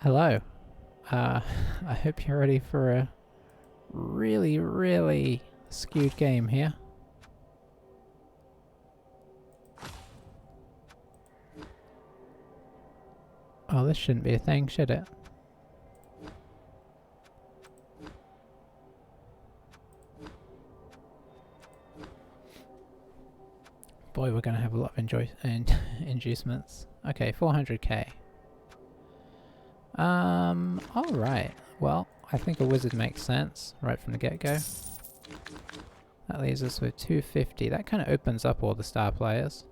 Hello. I hope you're ready for a really skewed game here. Oh, this shouldn't be a thing, should it? Boy, we're gonna have a lot of inducements. Okay, 400k. Alright. Well, I think a wizard makes sense right from the get-go. That leaves us with 250. That kind of opens up all the star players.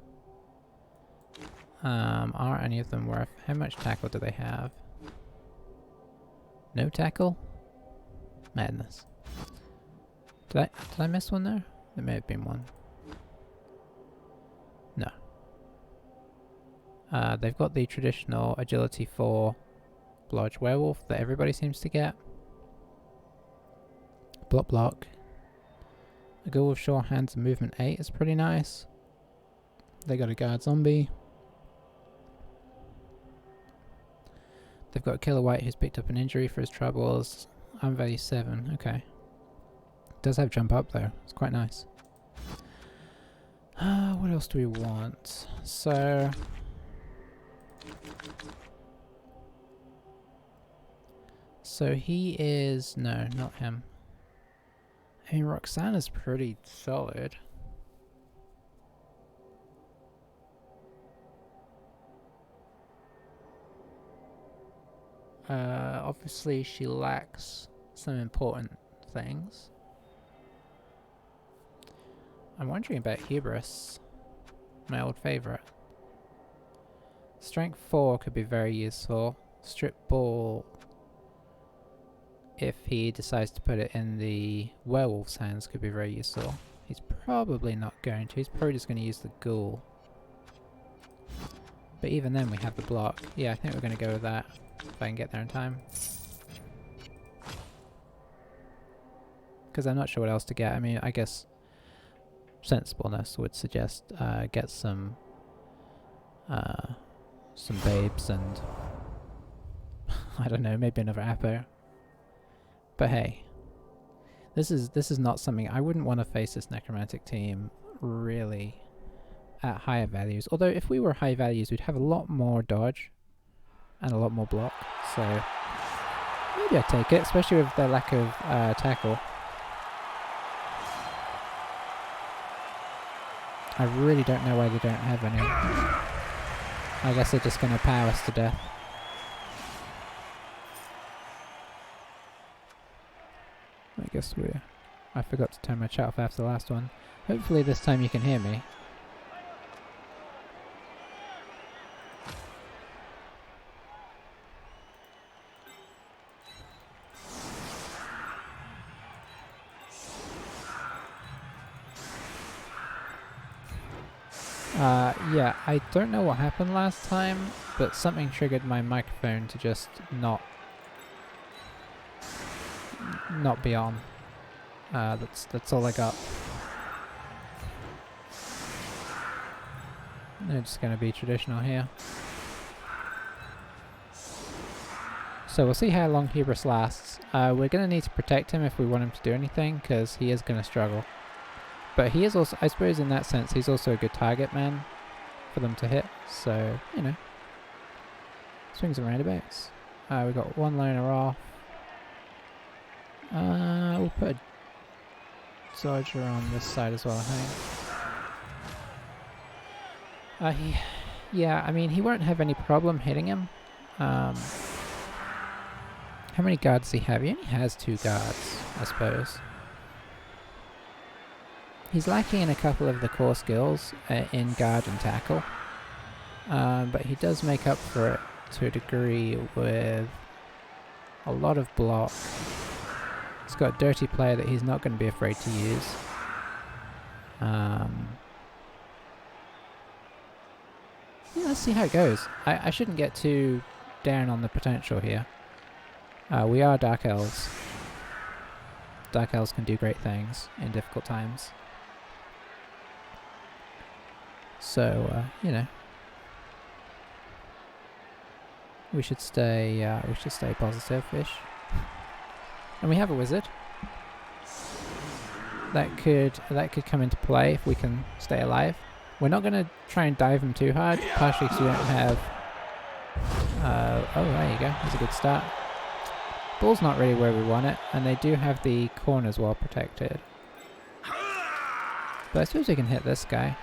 Are any of them worth... How much tackle do they have? No tackle? Madness. Did I miss one there? There may have been one. No. They've got the traditional agility 4 Blodge Werewolf that everybody seems to get. Block block. A Ghoul with Sure Hands and Movement 8 is pretty nice. They got a Guard Zombie. They've got a Killer White who's picked up an injury for his troubles. I'm value 7, okay. Does have jump up though, it's quite nice. What else do we want? So he is... no, not him. I mean, Roxanna's pretty solid. Obviously she lacks some important things. I'm wondering about Hubris, my old favourite. Strength 4 could be very useful. Strip Ball, if he decides to put it in the werewolf's hands, could be very useful. He's probably not going to. He's probably just going to use the ghoul. But even then we have the block. Yeah, I think we're going to go with that, if I can get there in time. Because I'm not sure what else to get. I mean, I guess sensibleness would suggest get some babes and I don't know, maybe another Apo. But hey, this is not something I wouldn't want to face this necromantic team really at higher values. Although if we were high values, we'd have a lot more dodge and a lot more block. So maybe I'd take it, especially with the lack of tackle. I really don't know why they don't have any. I guess they're just going to power us to death. I guess I forgot to turn my chat off after the last one. Hopefully this time you can hear me. Yeah, I don't know what happened last time, but something triggered my microphone to just not be on. That's all I got. They're just gonna be traditional here. So we'll see how long Hubris lasts. We're gonna need to protect him if we want him to do anything, because he is gonna struggle. But he is also, I suppose in that sense, he's also a good target man for them to hit. So, you know, swings and roundabouts. We got one loner off. We'll put a Dodger on this side as well, I think. Yeah, I mean, he won't have any problem hitting him. How many guards does he have? He only has 2 guards, I suppose. He's lacking in a couple of the core skills in guard and tackle. But he does make up for it to a degree with a lot of block. He's got a dirty player that he's not going to be afraid to use. Yeah, let's see how it goes. I shouldn't get too down on the potential here. We are Dark Elves. Dark Elves can do great things in difficult times. So, you know. We should stay positive-ish. And we have a wizard. That could come into play if we can stay alive. We're not going to try and dive him too hard, partially because we don't have... oh, there you go. That's a good start. Ball's not really where we want it, and they do have the corners well protected. But I suppose we can hit this guy.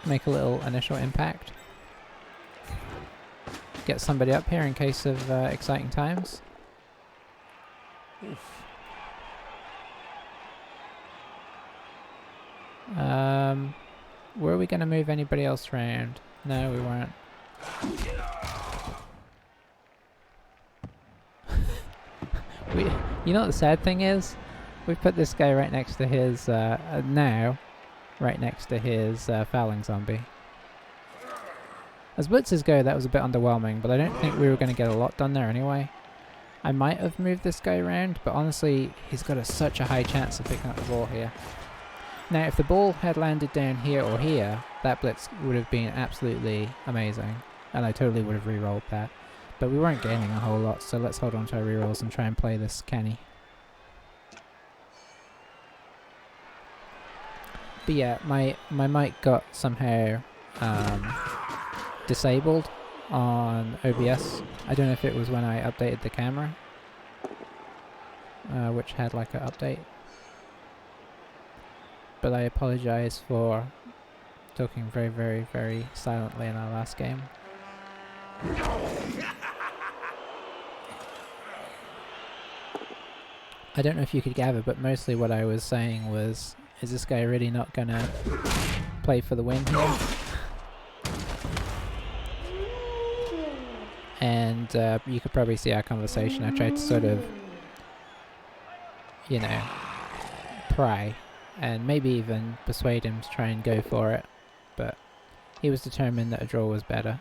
Make a little initial impact. Get somebody up here in case of exciting times. Oof. Were we going to move anybody else around? No, we weren't. You know what the sad thing is? We put this guy right next to his, right next to his fouling zombie. As blitzes go, that was a bit underwhelming, but I don't think we were going to get a lot done there anyway. I might have moved this guy around, but honestly, he's got such a high chance of picking up the ball here. Now, if the ball had landed down here or here, that blitz would have been absolutely amazing, and I totally would have re-rolled that. But we weren't gaining a whole lot, so let's hold on to our re-rolls and try and play this canny. But yeah, my mic got somehow disabled on OBS. I don't know if it was when I updated the camera, which had like an update. But I apologize for talking very, very, very silently in our last game. I don't know if you could gather, but mostly what I was saying was, is this guy really not gonna play for the win here? And you could probably see our conversation. I tried to sort of, you know, pry and maybe even persuade him to try and go for it, but he was determined that a draw was better.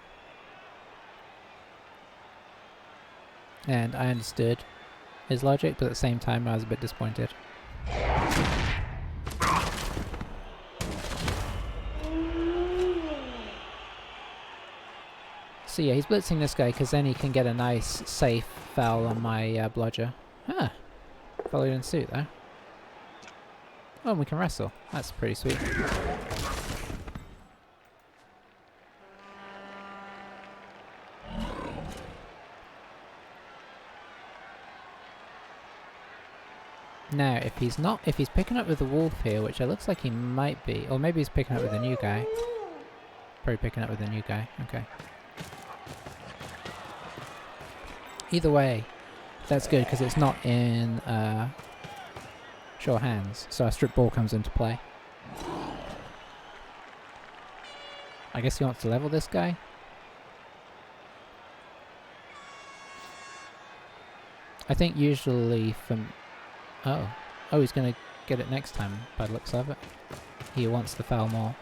And I understood his logic, but at the same time I was a bit disappointed. So yeah, he's blitzing this guy because then he can get a nice, safe foul on my bludger. Ah, followed in suit there. Oh, and we can wrestle. That's pretty sweet. Now, if he's picking up with the wolf here, which it looks like he might be, or maybe he's picking up with a new guy. Probably picking up with a new guy. Okay. Either way, that's good because it's not in sure hands, so our strip ball comes into play. I guess he wants to level this guy. I think usually from... Oh, he's going to get it next time by the looks of it. He wants the foul more.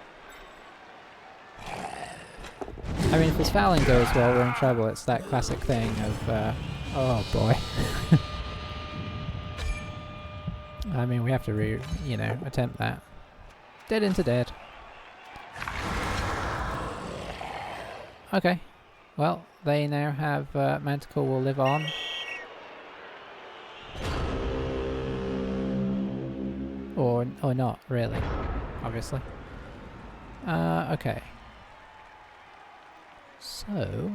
I mean, if his fouling goes well, we're in trouble. It's that classic thing of, oh boy. I mean, we have to attempt that. Dead into dead. Okay. Well, they now have, Manticore will live on. Or not, really. Obviously. Okay. So...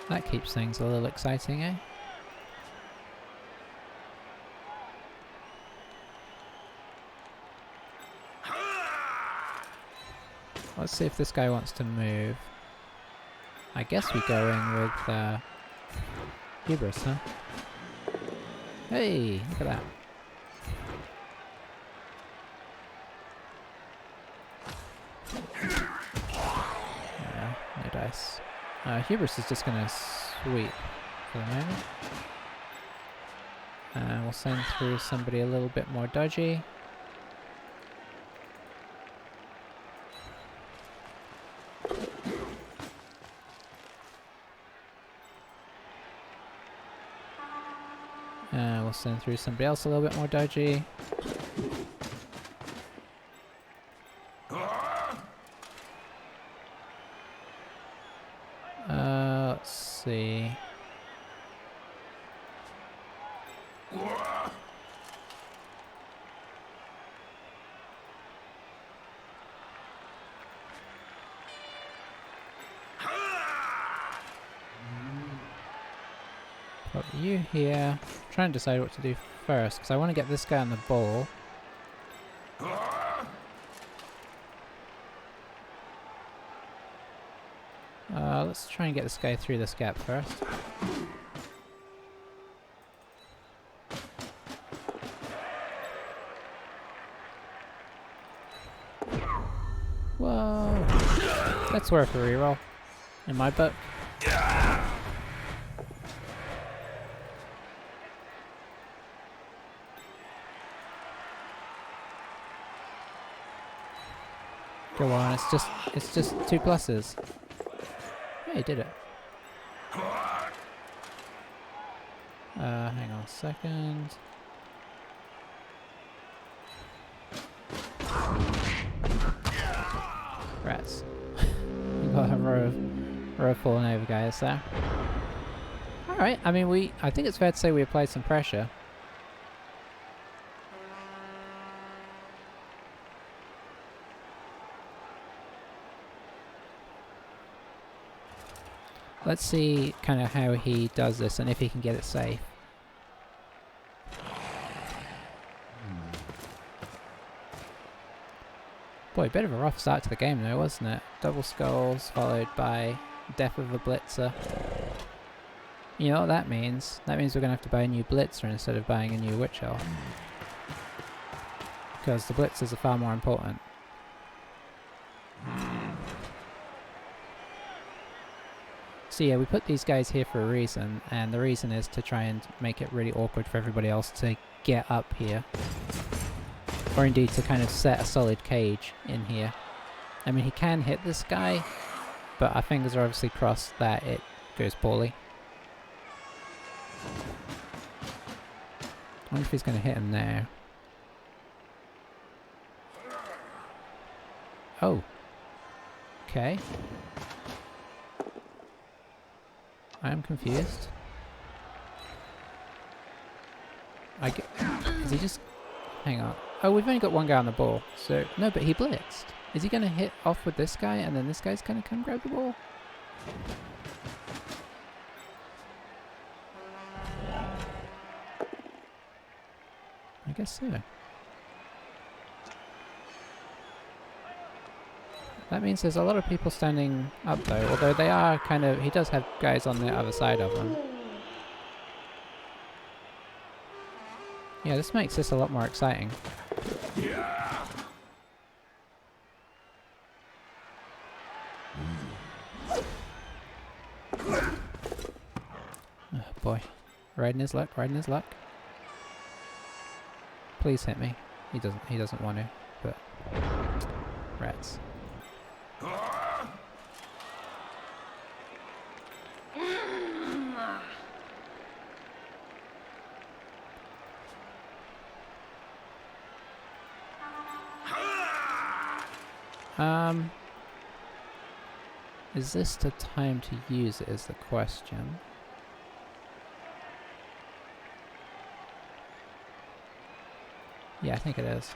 that keeps things a little exciting, eh? Let's see if this guy wants to move. I guess we go in with Hubris, huh? Hey, look at that. Yeah, no dice. Hubris is just gonna sweep for the moment. We'll send through somebody a little bit more dodgy. We'll send through somebody else a little bit more dodgy. see. Put you here. Try and decide what to do first, because I want to get this guy on the ball. Let's try and get this guy through this gap first. Whoa! That's worth a reroll, in my book. Go on, it's just 2 pluses. Yeah, he did it. Hang on a second. Rats. We got a row of falling over guys there. Alright, I mean I think it's fair to say we applied some pressure. Let's see kind of how he does this and if he can get it safe. Boy, a bit of a rough start to the game though, wasn't it? Double skulls followed by death of a blitzer. You know what that means? That means we're going to have to buy a new blitzer instead of buying a new witch elf. Because the blitzers are far more important. So yeah, we put these guys here for a reason, and the reason is to try and make it really awkward for everybody else to get up here. Or indeed to kind of set a solid cage in here. I mean, he can hit this guy, but our fingers are obviously crossed that it goes poorly. I wonder if he's going to hit him there. Oh. Okay. I am confused. Is he just... Hang on. Oh, we've only got one guy on the ball. So, no, but he blitzed. Is he going to hit off with this guy and then this guy's going to come grab the ball? I guess so. That means there's a lot of people standing up though, although they are kind of... He does have guys on the other side of him. Yeah, this makes this a lot more exciting. Oh boy. Riding his luck, riding his luck. Please hit me. He doesn't want to, but... Rats. Is this the time to use it is the question. Yeah, I think it is.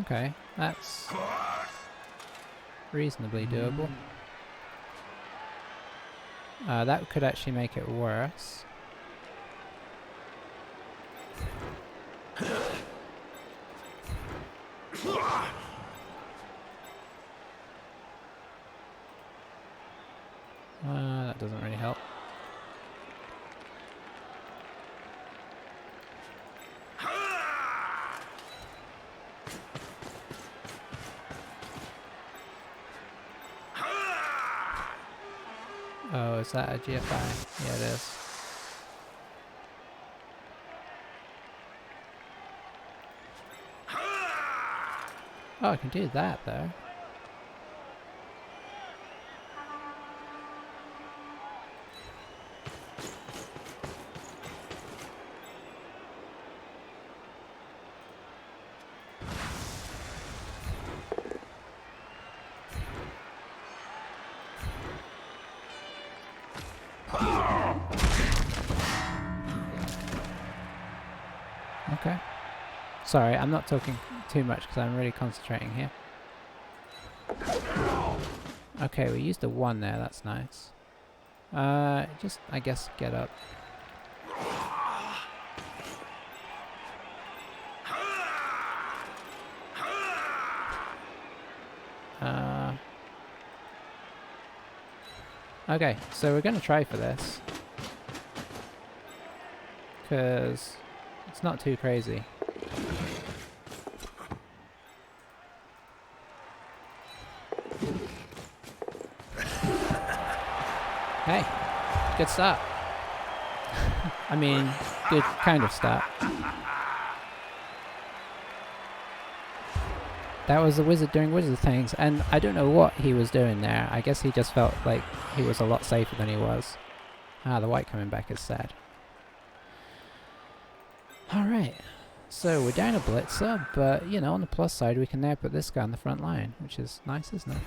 Okay, that's reasonably doable. That could actually make it worse. That doesn't really help. Oh, is that a GFI? Yeah, it is. Oh, I can do that though. Okay. Sorry, I'm not talking too much because I'm really concentrating here. Okay, we used a 1 there, that's nice. Just, I guess, get up. Okay, so we're gonna try for this. Because it's not too crazy. Hey, good start. I mean, good kind of start. That was the wizard doing wizard things, and I don't know what he was doing there. I guess he just felt like he was a lot safer than he was. Ah, the white coming back is sad. Alright, so we're down a blitzer, but, you know, on the plus side we can now put this guy on the front line, which is nice, isn't it?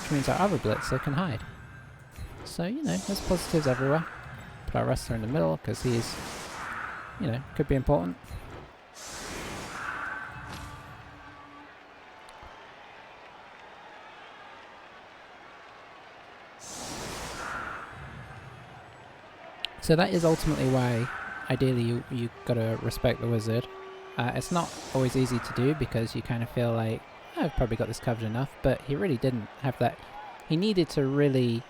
Which means our other blitzer can hide. So, you know, there's positives everywhere. Put our wrestler in the middle, because he's, you know, could be important. So that is ultimately why, ideally, you gotta respect the wizard. It's not always easy to do because you kind of feel like, oh, I've probably got this covered enough, but he really didn't have that. He needed to really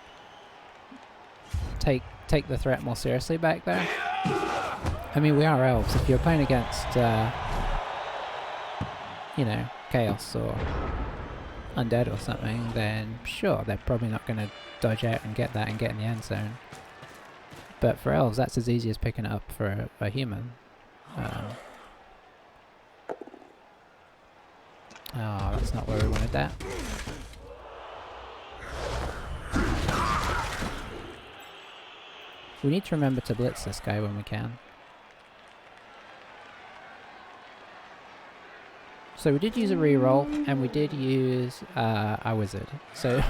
take the threat more seriously back there. I mean, we are elves. If you're playing against, you know, chaos or undead or something, then sure, they're probably not going to dodge out and get that and get in the end zone. But for elves, that's as easy as picking it up for a human. Oh, that's not where we wanted that. We need to remember to blitz this guy when we can. So we did use a reroll, and we did use our wizard. So,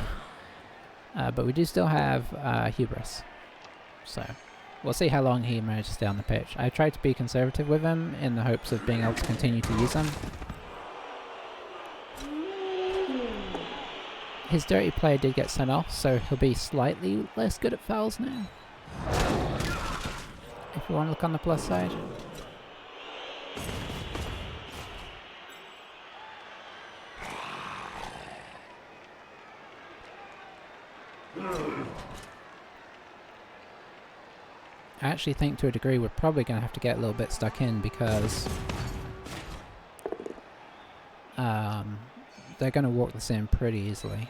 but we do still have hubris. So we'll see how long he manages to stay on the pitch. I tried to be conservative with him in the hopes of being able to continue to use him. His dirty player did get sent off, so he'll be slightly less good at fouls now. If you want to look on the plus side. I actually think to a degree we're probably going to have to get a little bit stuck in because they're going to walk this in pretty easily.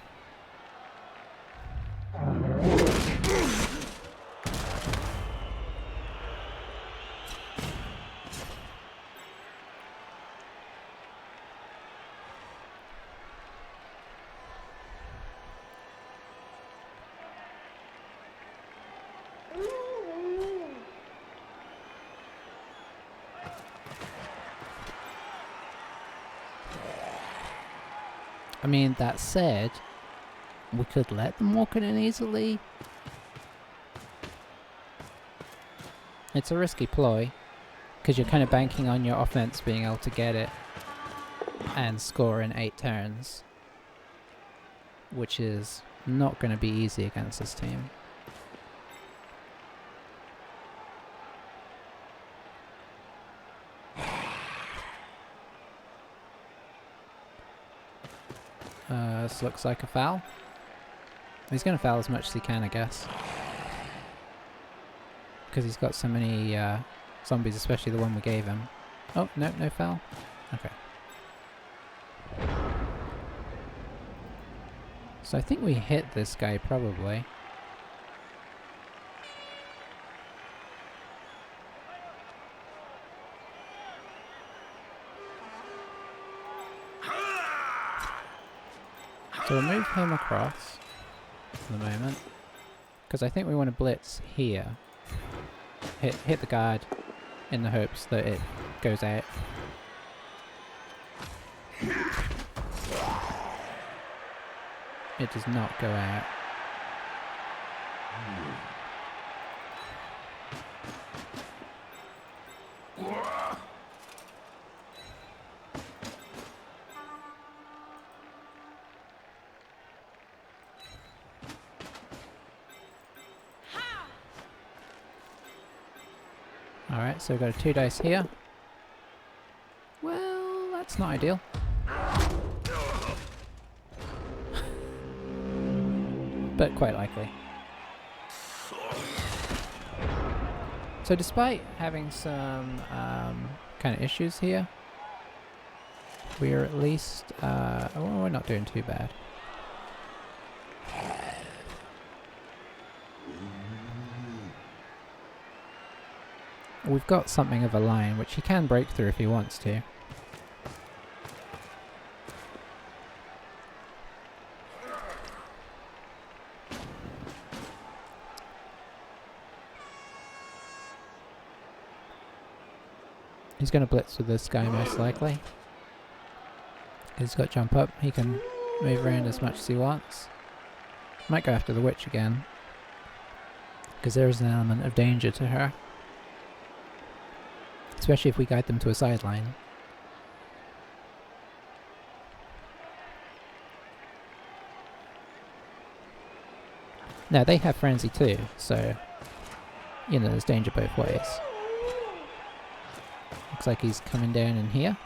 I mean, that said, we could let them walk it in easily. It's a risky ploy, because you're kind of banking on your offense being able to get it and score in 8 turns, which is not going to be easy against this team. This looks like a foul. He's going to foul as much as he can, I guess. Because he's got so many zombies, especially the one we gave him. Oh, no, no foul. Okay. So I think we hit this guy, probably. So we'll move him across for the moment, because I think we want to blitz here. Hit the guard in the hopes that it goes out. It does not go out. Alright, so we've got a 2 dice here. Well, that's not ideal. But quite likely. So despite having some kind of issues here, we're at least, well, we're not doing too bad. We've got something of a line, which he can break through if he wants to. He's going to blitz with this guy most likely. He's got jump up, he can move around as much as he wants. Might go after the witch again, because there is an element of danger to her. Especially if we guide them to a sideline. Now they have frenzy too, so you know there's danger both ways. Looks like he's coming down in here.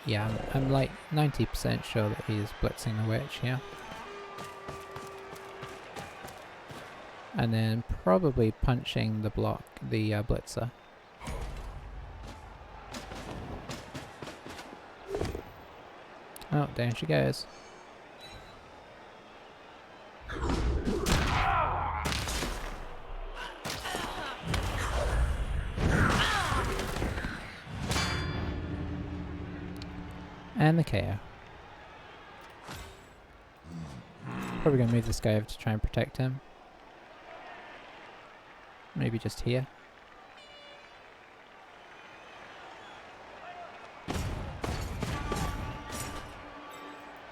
Yeah, I'm like 90% sure that he's blitzing the witch here. And then probably punching the block, the blitzer. Oh, down she goes. And the KO. Probably gonna move this guy over to try and protect him. Maybe just here.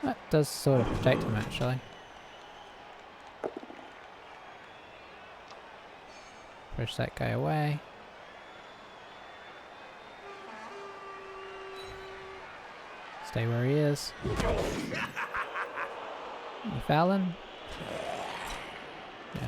That does sort of protect him actually. Push that guy away. Stay where he is. You fouling? Yeah.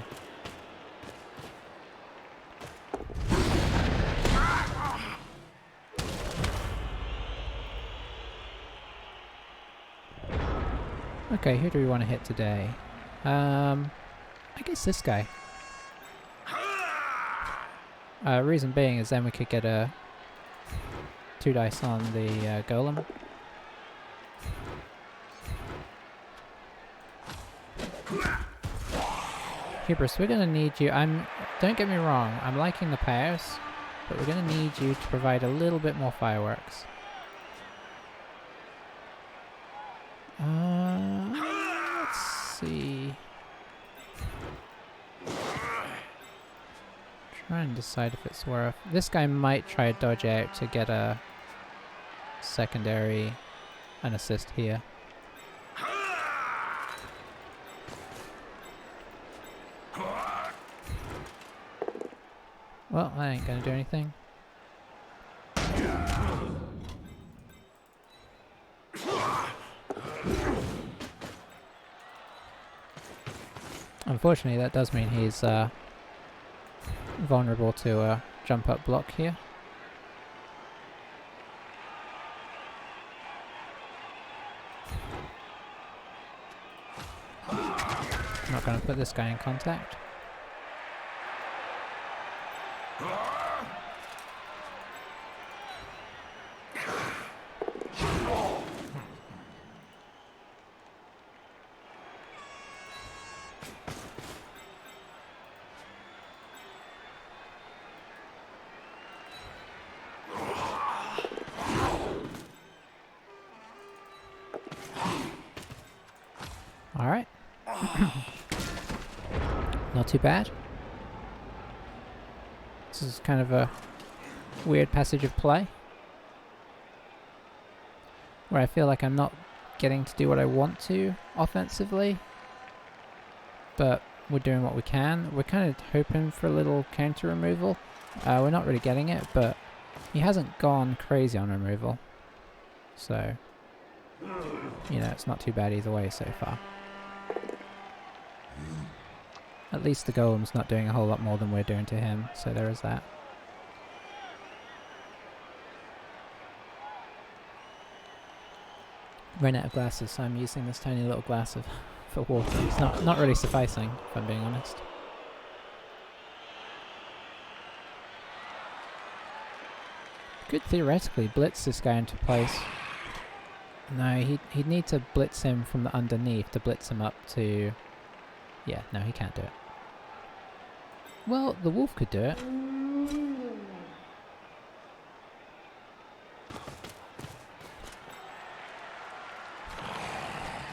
Okay, who do we want to hit today? I guess this guy. Reason being is then we could get a 2 dice on the golem. Hubris, we're gonna need you. Don't get me wrong, I'm liking the powers, but we're gonna need you to provide a little bit more fireworks. Let's see. Try and decide if it's worth. This guy might try to dodge out to get a secondary, an assist here. Well, that ain't gonna do anything. Unfortunately, that does mean he's vulnerable to a jump up block here. I'm not gonna put this guy in contact. Alright. Not too bad. This is kind of a weird passage of play, where I feel like I'm not getting to do what I want to offensively, but we're doing what we can. We're kind of hoping for a little counter removal. We're not really getting it, but he hasn't gone crazy on removal, so you know, it's not too bad either way so far. At least the golem's not doing a whole lot more than we're doing to him, so there is that. Ran out of glasses, so I'm using this tiny little glass of for water. It's not really sufficing, if I'm being honest. Could theoretically blitz this guy into place. No, he'd need to blitz him from the underneath to blitz him up to... Yeah, no, he can't do it. Well, the wolf could do it.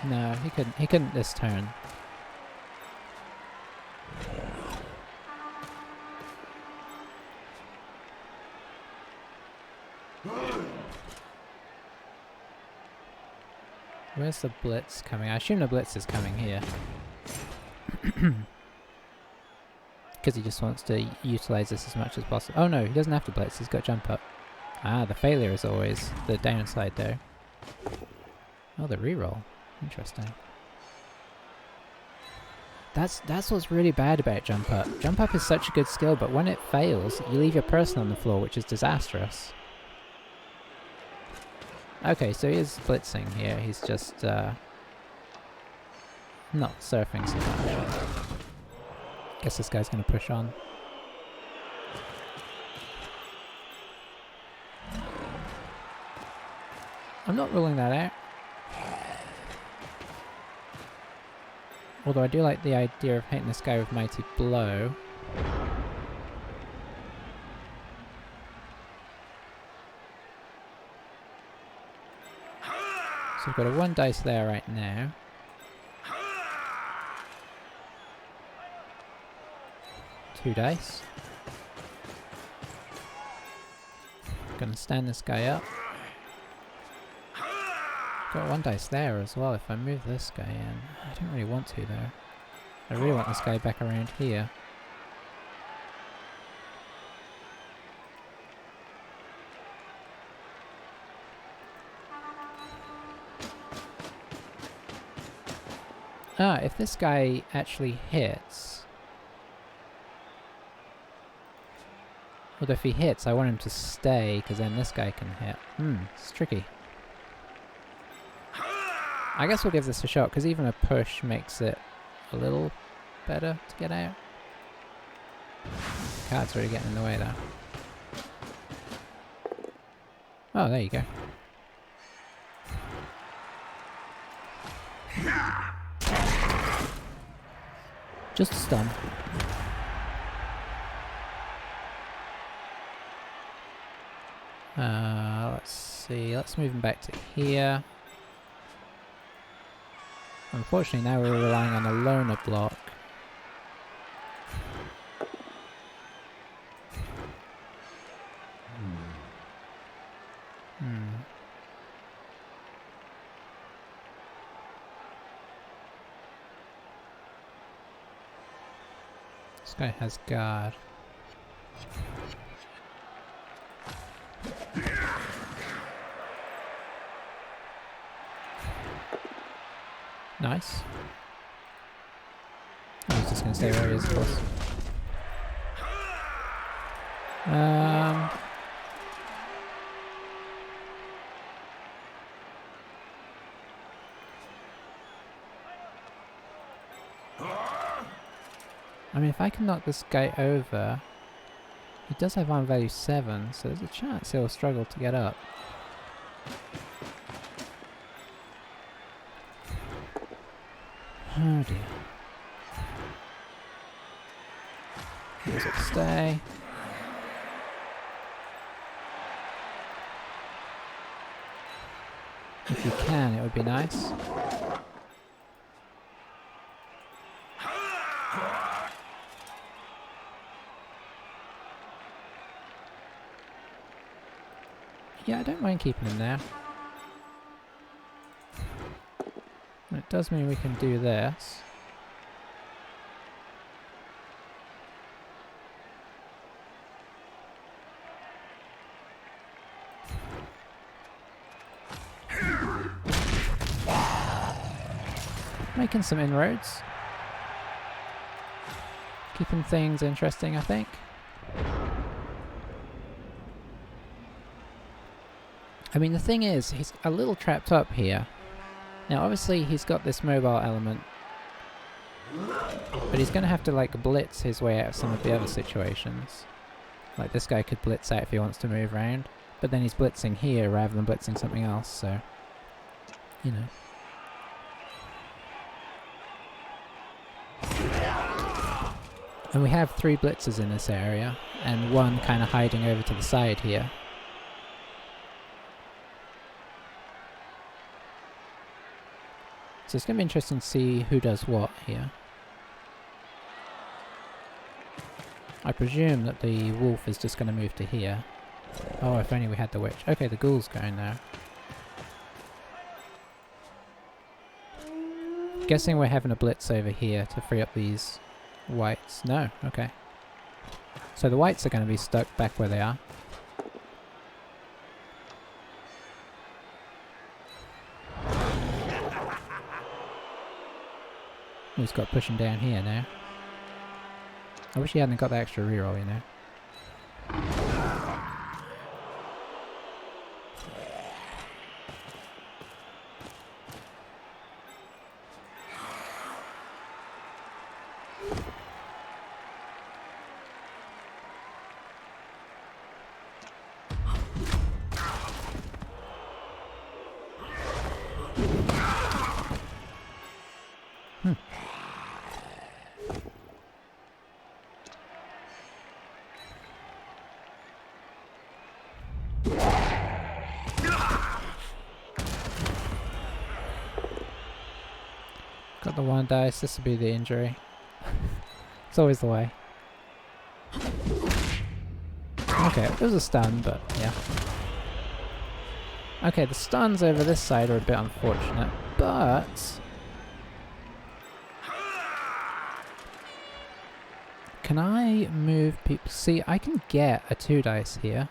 No, he couldn't this turn. Where's the blitz coming? I assume the blitz is coming here. Because he just wants to utilize this as much as possible. Oh no, he doesn't have to blitz, he's got jump up. Ah, the failure is always the downside there. Oh, the reroll. Interesting. That's what's really bad about jump up. Jump up is such a good skill, but when it fails, you leave your person on the floor, which is disastrous. Okay, so he is blitzing here. He's just not surfing so much. Guess this guy's gonna push on. I'm not ruling that out. Although I do like the idea of hitting this guy with Mighty Blow. So we've got a 1 dice there right now. Two dice. Gonna stand this guy up. Got 1 dice there as well. If I move this guy in, I don't really want to though. I really want this guy back around here. Ah, if this guy actually hits... Although if he hits, I want him to stay, because then this guy can hit. It's tricky. I guess we'll give this a shot, because even a push makes it a little better to get out. Card's really getting in the way there. Oh, there you go. Just a stun. Let's see. Let's move him back to here. Unfortunately, now we're relying on a loner block. This guy has guard. Nice. He's just gonna stay where he is, of course. I mean, if I can knock this guy over, he does have arm value 7, so there's a chance he'll struggle to get up. Oh dear. Here's it stay. If you can, it would be nice. Yeah, I don't mind keeping him there. It does mean we can do this. Making some inroads. Keeping things interesting, I think. I mean, the thing is, he's a little trapped up here. Now, obviously, he's got this mobile element, but he's going to have to, like, blitz his way out of some of the other situations. Like, this guy could blitz out if he wants to move around, but then he's blitzing here rather than blitzing something else, so, you know. And we have 3 blitzers in this area, and 1 kind of hiding over to the side here. So it's going to be interesting to see who does what here. I presume that the wolf is just going to move to here. Oh, if only we had the witch. Okay, the ghoul's going now. Guessing we're having a blitz over here to free up these whites. No, okay. So the whites are going to be stuck back where they are. He's got pushing down here now. I wish he hadn't got the extra reroll, you know. Got the 1 dice, this will be the injury. It's always the way. Okay, it was a stun, but yeah. Okay, the stuns over this side are a bit unfortunate, but... Can I move people? See, I can get a 2 dice here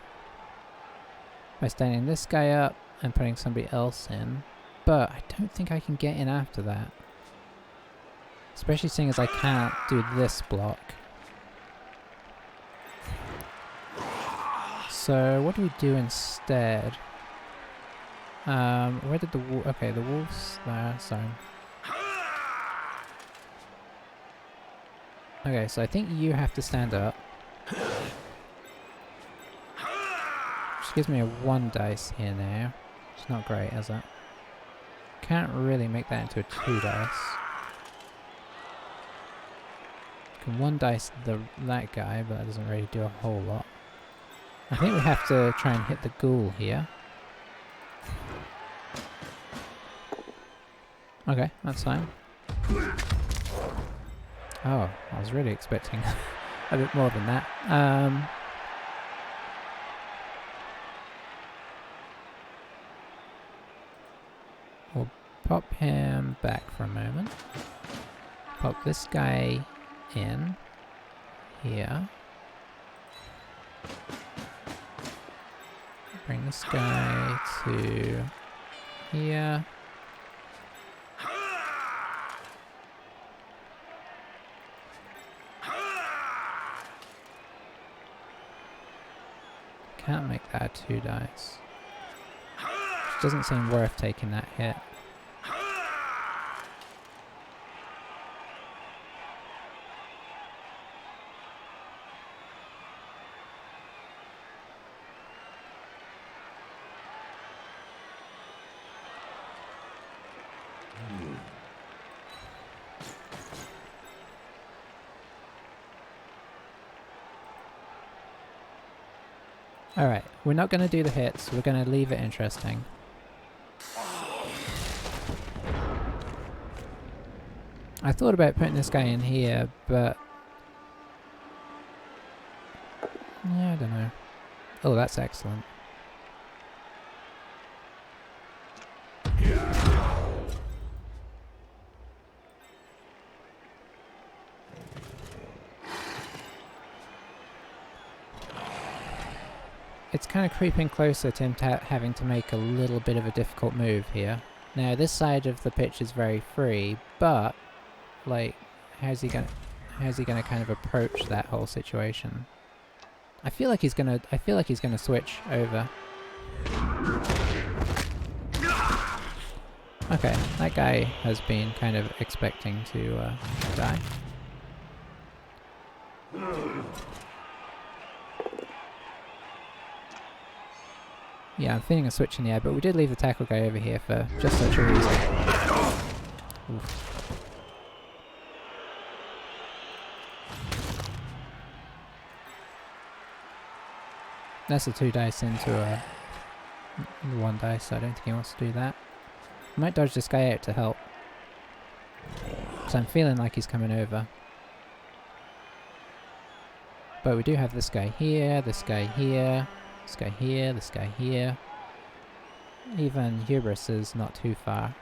by standing this guy up and putting somebody else in, but I don't think I can get in after that. Especially seeing as I can't do this block. So what do we do instead? Where did the okay, the wolves there, so... Okay, so I think you have to stand up. Which gives me a 1 dice here now. It's not great, is it? Can't really make that into a 2 dice. Can 1 dice that guy, but that doesn't really do a whole lot. I think we have to try and hit the ghoul here. Okay, that's fine. Oh, I was really expecting a bit more than that. We'll pop him back for a moment. Pop this guy in here. Bring this guy to here. Can't make that a 2 dice. Which doesn't seem worth taking that hit. Alright, we're not going to do the hits, we're going to leave it interesting. I thought about putting this guy in here, but... yeah, I don't know. Oh, that's excellent. It's kind of creeping closer to him having to make a little bit of a difficult move here. Now this side of the pitch is very free, but like, how's he gonna kind of approach that whole situation? I feel like he's gonna switch over. Okay, that guy has been kind of expecting to die. Yeah, I'm feeling a switch in the air, but we did leave the tackle guy over here for just such a reason. Oof. That's a 2 dice into a 1 dice, so I don't think he wants to do that. I might dodge this guy out to help. So I'm feeling like he's coming over. But we do have this guy here, this guy here, this guy here, this guy here. Even Hubris is not too far.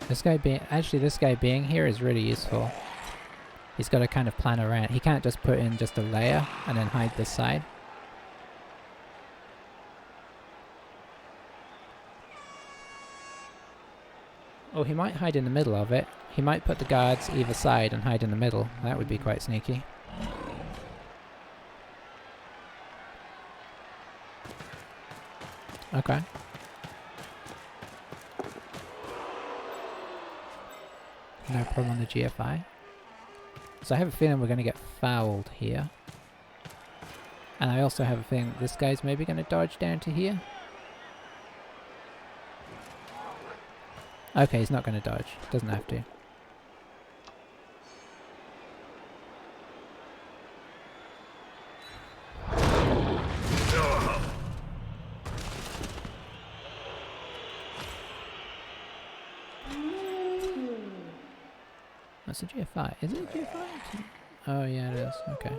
This guy being here is really useful. He's got to kind of plan around. He can't just put in just a layer and then hide this side. Oh, he might hide in the middle of it. He might put the guards either side and hide in the middle. That would be quite sneaky. Okay. No problem on the GFI. So I have a feeling we're going to get fouled here. And I also have a feeling this guy's maybe going to dodge down to here. Okay, he's not going to dodge. Doesn't have to. That's a GFI. Is it a GFI? Oh yeah, it is. Okay.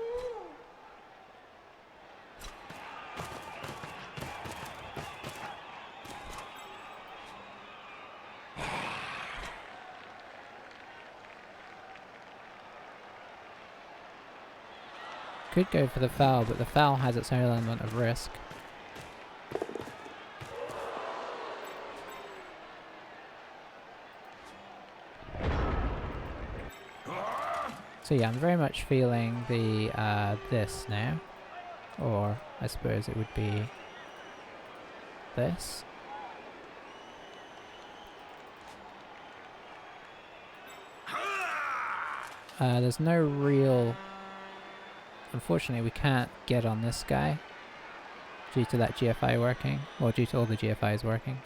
Could go for the foul, but the foul has its own element of risk. So yeah, I'm very much feeling the this now, or I suppose it would be this. There's no real... Unfortunately, we can't get on this guy due to that GFI working, or due to all the GFIs working.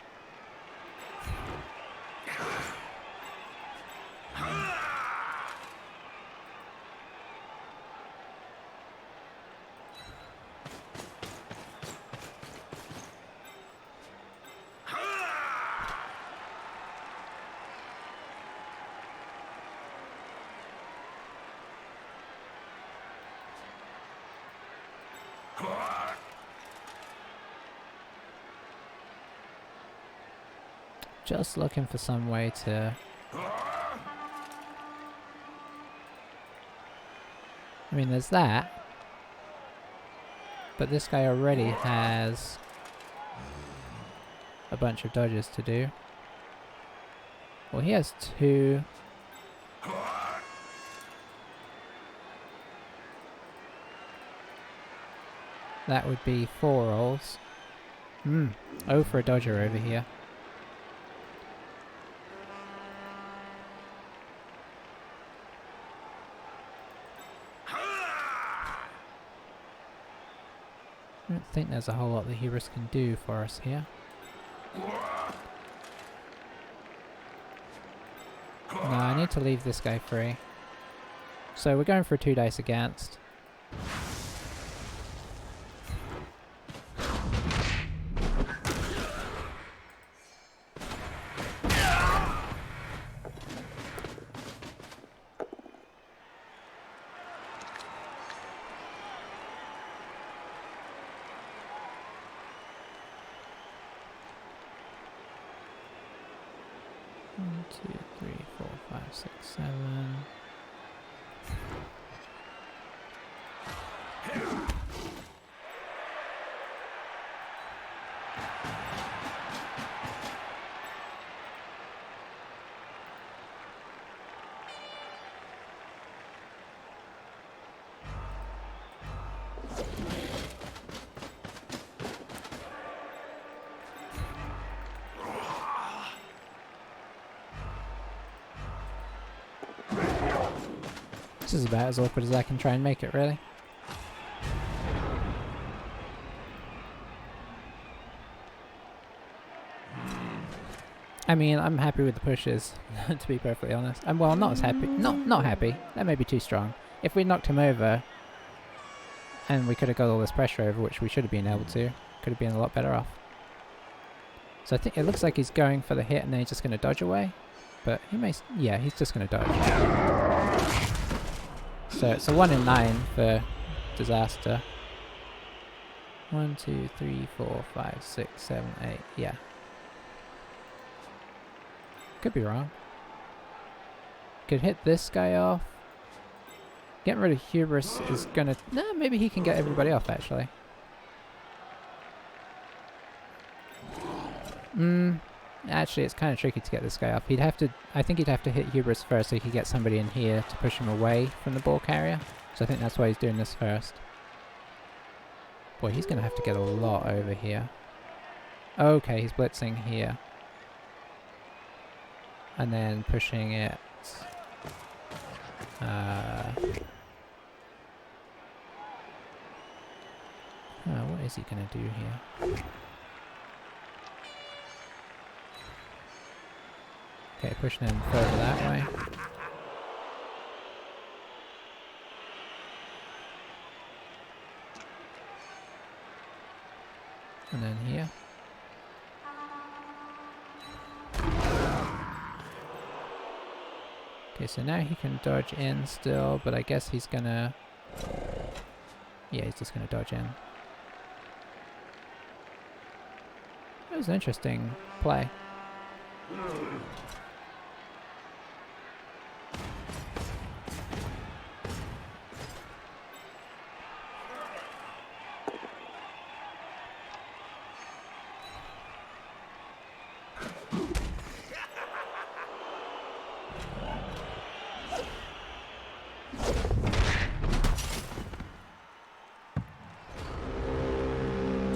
Just looking for some way to... I mean, there's that. But this guy already has a bunch of dodges to do. Well, he has 2. That would be 4 rolls. Oh, for a dodger over here. I don't think there's a whole lot that Hubris can do for us here. No, I need to leave this guy free. So we're going for a 2 dice against. One, 2, 3, 4, 5, 6, 7. This is about as awkward as I can try and make it, really. I mean, I'm happy with the pushes, to be perfectly honest. I'm well, not as happy. Not happy. That may be too strong. If we knocked him over, and we could have got all this pressure over, which we should have been able to, could have been a lot better off. So I think it looks like he's going for the hit, and then he's just going to dodge away. But he may, yeah, he's just going to dodge. So it's a 1 in 9 for disaster. 1, 2, 3, 4, 5, 6, 7, 8. Yeah. Could be wrong. Could hit this guy off. Getting rid of Hubris is gonna... No, maybe he can get everybody off, actually. Actually, it's kind of tricky to get this guy off. He'd have to... I think he'd have to hit Hubris first so he could get somebody in here to push him away from the ball carrier. So I think that's why he's doing this first. Boy, he's gonna have to get a lot over here. Okay, he's blitzing here. And then pushing it... what is he going to do here? Okay, pushing him further that way. And then here. Okay, so now he can dodge in still, but I guess he's gonna... Yeah, he's just gonna dodge in. That was an interesting play.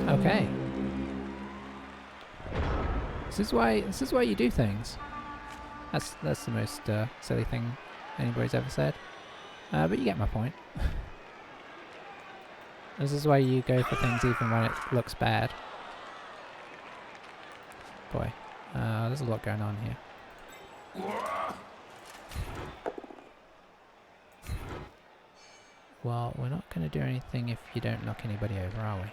Okay. This is why you do things. That's the most silly thing anybody's ever said. But you get my point. This is why you go for things even when it looks bad. Boy, there's a lot going on here. Well, we're not going to do anything if you don't knock anybody over, are we?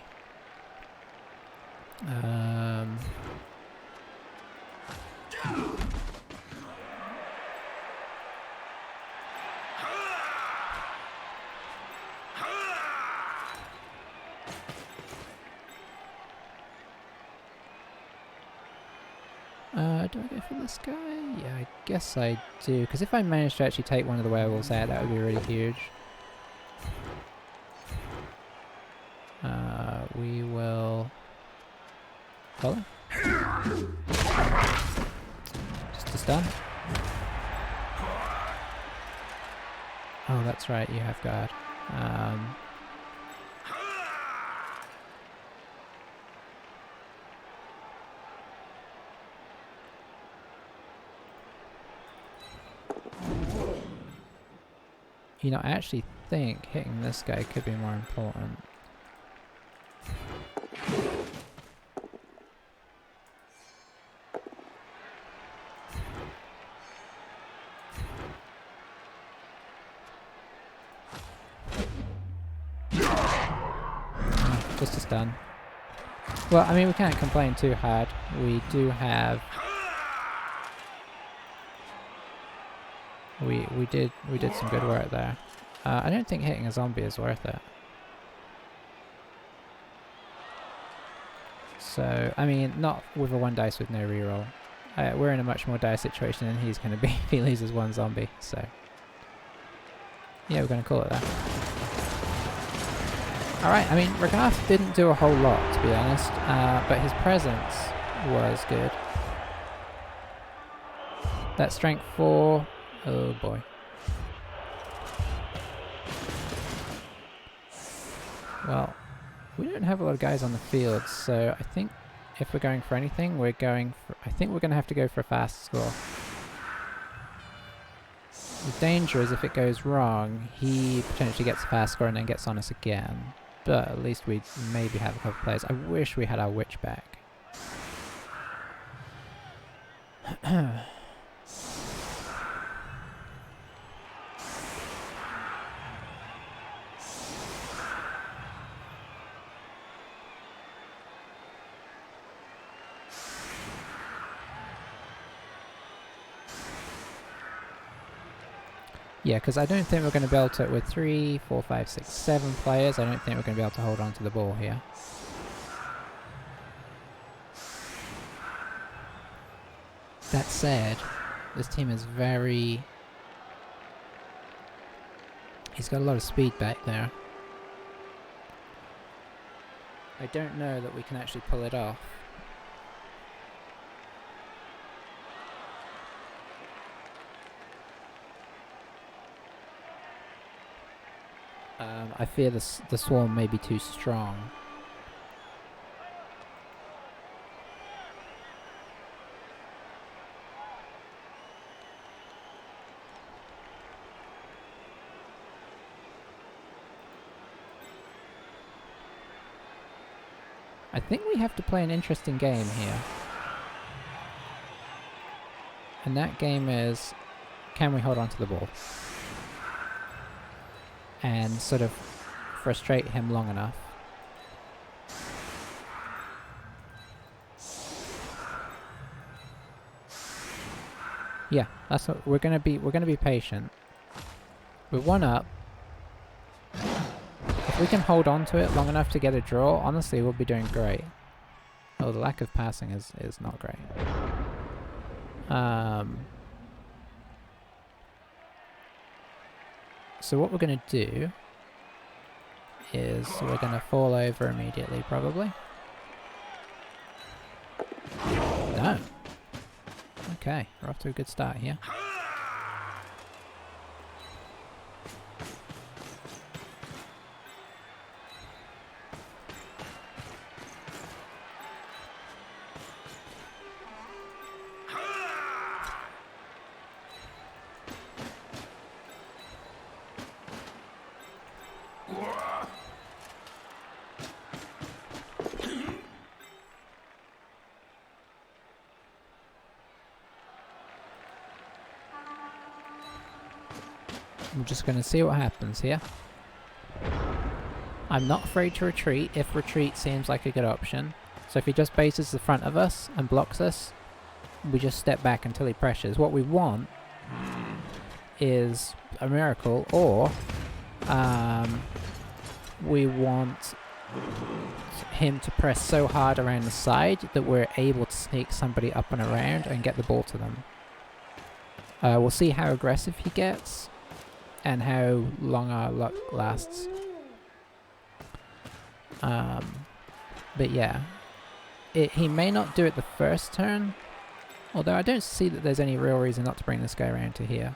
Do I go for this guy? Yeah, I guess I do, because if I manage to actually take one of the werewolves out, that would be really huge. We will... Follow? Just a stun. Oh, that's right, you have guard. You know, I actually think hitting this guy could be more important. Just a stun. Well, I mean, we can't complain too hard. We do have... We did some good work there. I don't think hitting a zombie is worth it. So, I mean, not with a 1 dice with no reroll. We're in a much more dire situation than he's going to be if he loses 1 zombie, so... Yeah, we're going to call it that. Alright, I mean, Ragath didn't do a whole lot, to be honest, but his presence was good. That strength 4... Oh boy. Well, we don't have a lot of guys on the field, so I think if we're going for anything, we're going for... I think we're going to have to go for a fast score. The danger is if it goes wrong, he potentially gets a fast score and then gets on us again. But at least we maybe have a couple players. I wish we had our witch back. Yeah, because I don't think we're going to be able to, with 3, 4, 5, 6, 7 players, I don't think we're going to be able to hold on to the ball here. That said, this team is very... He's got a lot of speed back there. I don't know that we can actually pull it off. I fear the swarm may be too strong. I think we have to play an interesting game here. And that game is, can we hold on to the ball? And sort of frustrate him long enough. Yeah, that's what we're gonna be. We're gonna be patient. We're 1 up. If we can hold on to it long enough to get a draw, honestly, we'll be doing great. Oh, the lack of passing is not great. So what we're gonna do is we're gonna fall over immediately, probably. No. Okay, we're off to a good start here. I'm just going to see what happens here. I'm not afraid to retreat if retreat seems like a good option. So if he just bases the front of us and blocks us, we just step back until he pressures. What we want is a miracle, or we want him to press so hard around the side that we're able to sneak somebody up and around and get the ball to them. We'll see how aggressive he gets and how long our luck lasts. But yeah, he may not do it the first turn, although I don't see that there's any real reason not to bring this guy around to here.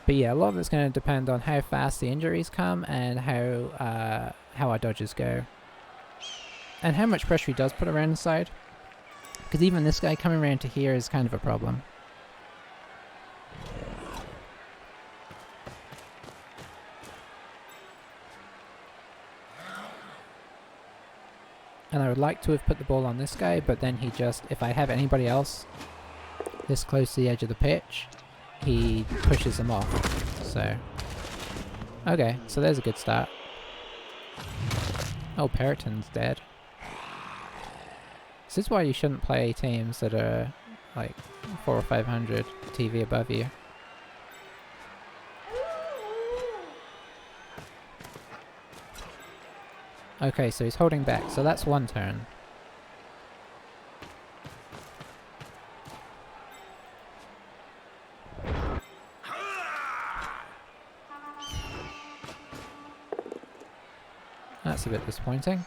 But yeah, a lot of it's going to depend on how fast the injuries come and how our dodges go. And how much pressure he does put around the side. Because even this guy coming around to here is kind of a problem. And I would like to have put the ball on this guy, but then he just, if I have anybody else this close to the edge of the pitch, he pushes them off. So, okay, so there's a good start. Oh, Periton's dead. This is why you shouldn't play teams that are like 400 or 500 TV above you. Okay, so he's holding back, so that's one turn. That's a bit disappointing.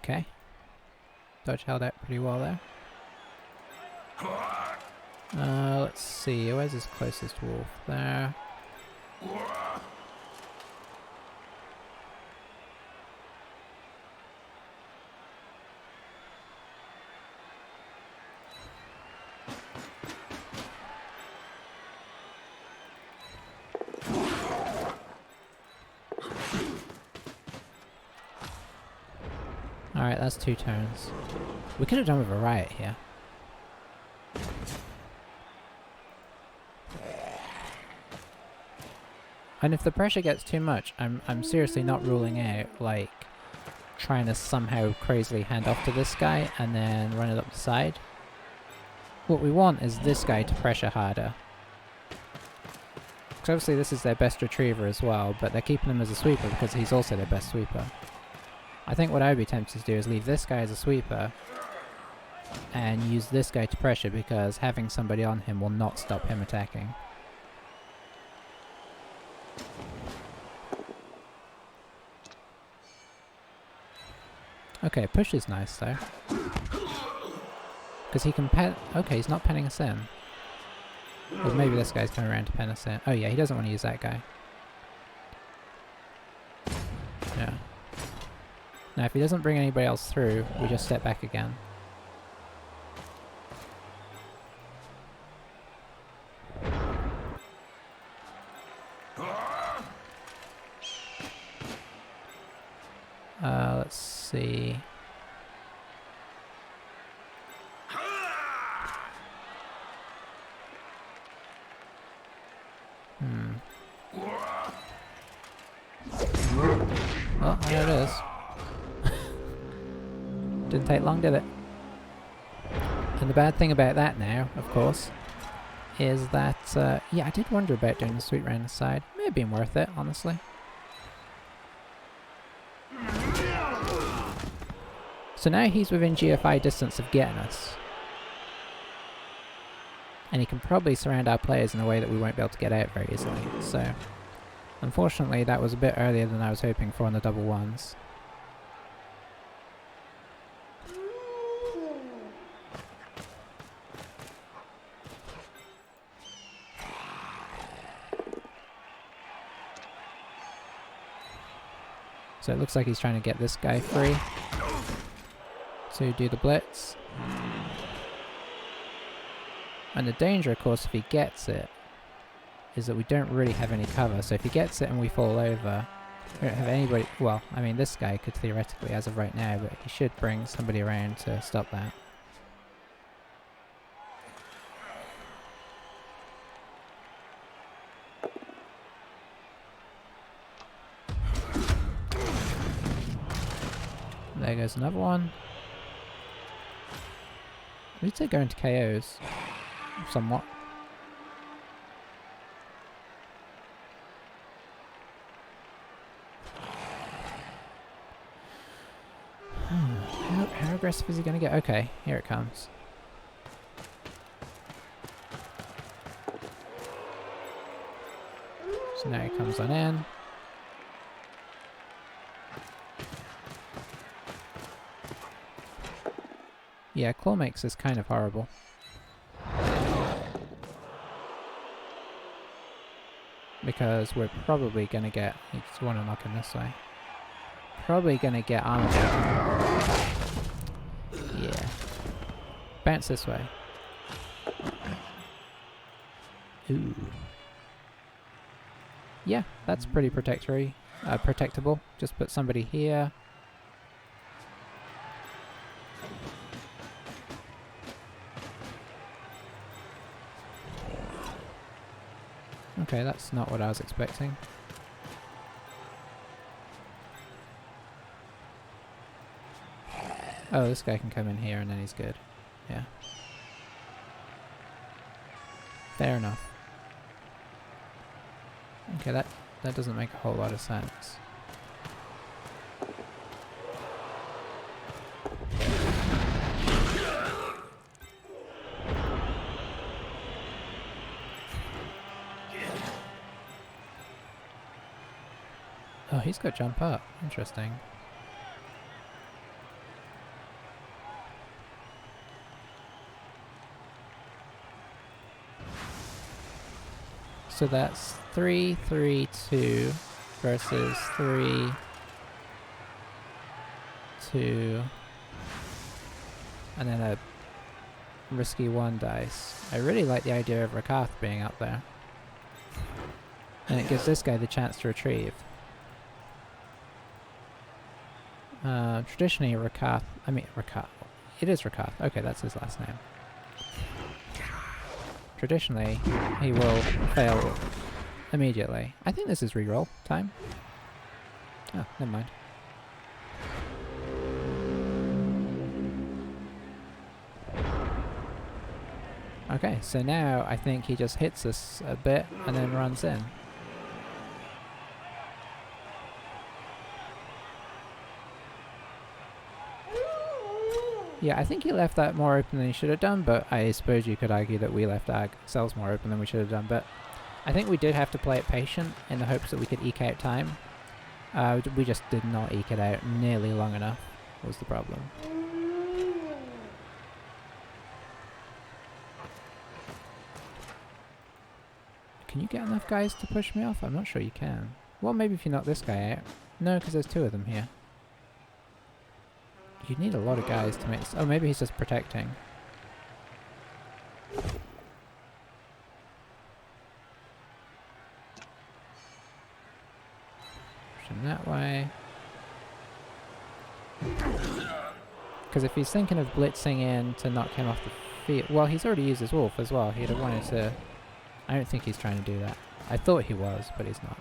Okay. Dodge held out pretty well there. Let's see, where's his closest wolf? There. Alright, that's 2 turns. We could have done with a riot here. And if the pressure gets too much, I'm seriously not ruling out, like, trying to somehow crazily hand off to this guy and then run it up the side. What we want is this guy to pressure harder. Because obviously this is their best retriever as well, but they're keeping him as a sweeper because he's also their best sweeper. I think what I would be tempted to do is leave this guy as a sweeper and use this guy to pressure, because having somebody on him will not stop him attacking. Okay, push is nice though. Because he can pen... Okay, he's not penning us in. Or maybe this guy's coming around to pen us in. Oh yeah, he doesn't want to use that guy. Yeah. Now if he doesn't bring anybody else through, we just step back again. Let's see. Oh, there it is. Didn't take long, did it? And the bad thing about that now, of course, is that, yeah, I did wonder about doing the sweep round the side. May have been worth it, honestly. So now he's within GFI distance of getting us. And he can probably surround our players in a way that we won't be able to get out very easily. So, unfortunately, that was a bit earlier than I was hoping for on the double ones. So it looks like he's trying to get this guy free to do the blitz. And the danger, of course, if he gets it, is that we don't really have any cover. So if he gets it and we fall over, we don't have anybody... Well, I mean, this guy could theoretically, as of right now, but he should bring somebody around to stop that. There goes another one. At least they're going to KOs. Somewhat. How aggressive is he going to get? Okay, here it comes. So now he comes on in. Yeah, Claw makes this kind of horrible. Because we're probably going to get... You just want to knock him this way. Probably going to get armor breaking. Yeah. Bounce this way. Ooh. Yeah, that's pretty protectable. Just put somebody here. Okay, that's not what I was expecting. Oh, this guy can come in here and then he's good. Yeah. Fair enough. Okay, that doesn't make a whole lot of sense. Oh, he's got jump up. Interesting. So that's 3, 3, 2 versus 3, 2, and then a risky 1 dice. I really like the idea of Rakath being up there. And it gives this guy the chance to retrieve. Traditionally Rakath, it is Rakath, okay, that's his last name. Traditionally, he will fail immediately. I think this is reroll time. Oh, never mind. Okay, so now I think he just hits us a bit and then runs in. Yeah, I think he left that more open than he should have done, but I suppose you could argue that we left ourselves more open than we should have done, but I think we did have to play it patient in the hopes that we could eke out time. We just did not eke it out nearly long enough, was the problem. Can you get enough guys to push me off? I'm not sure you can. Well, maybe if you knock this guy out. No, because there's 2 of them here. You'd need a lot of guys to make this. Oh, maybe he's just protecting. Push him that way. Because if he's thinking of blitzing in to knock him off the field... Well, he's already used his wolf as well. He'd have wanted to... I don't think he's trying to do that. I thought he was, but he's not.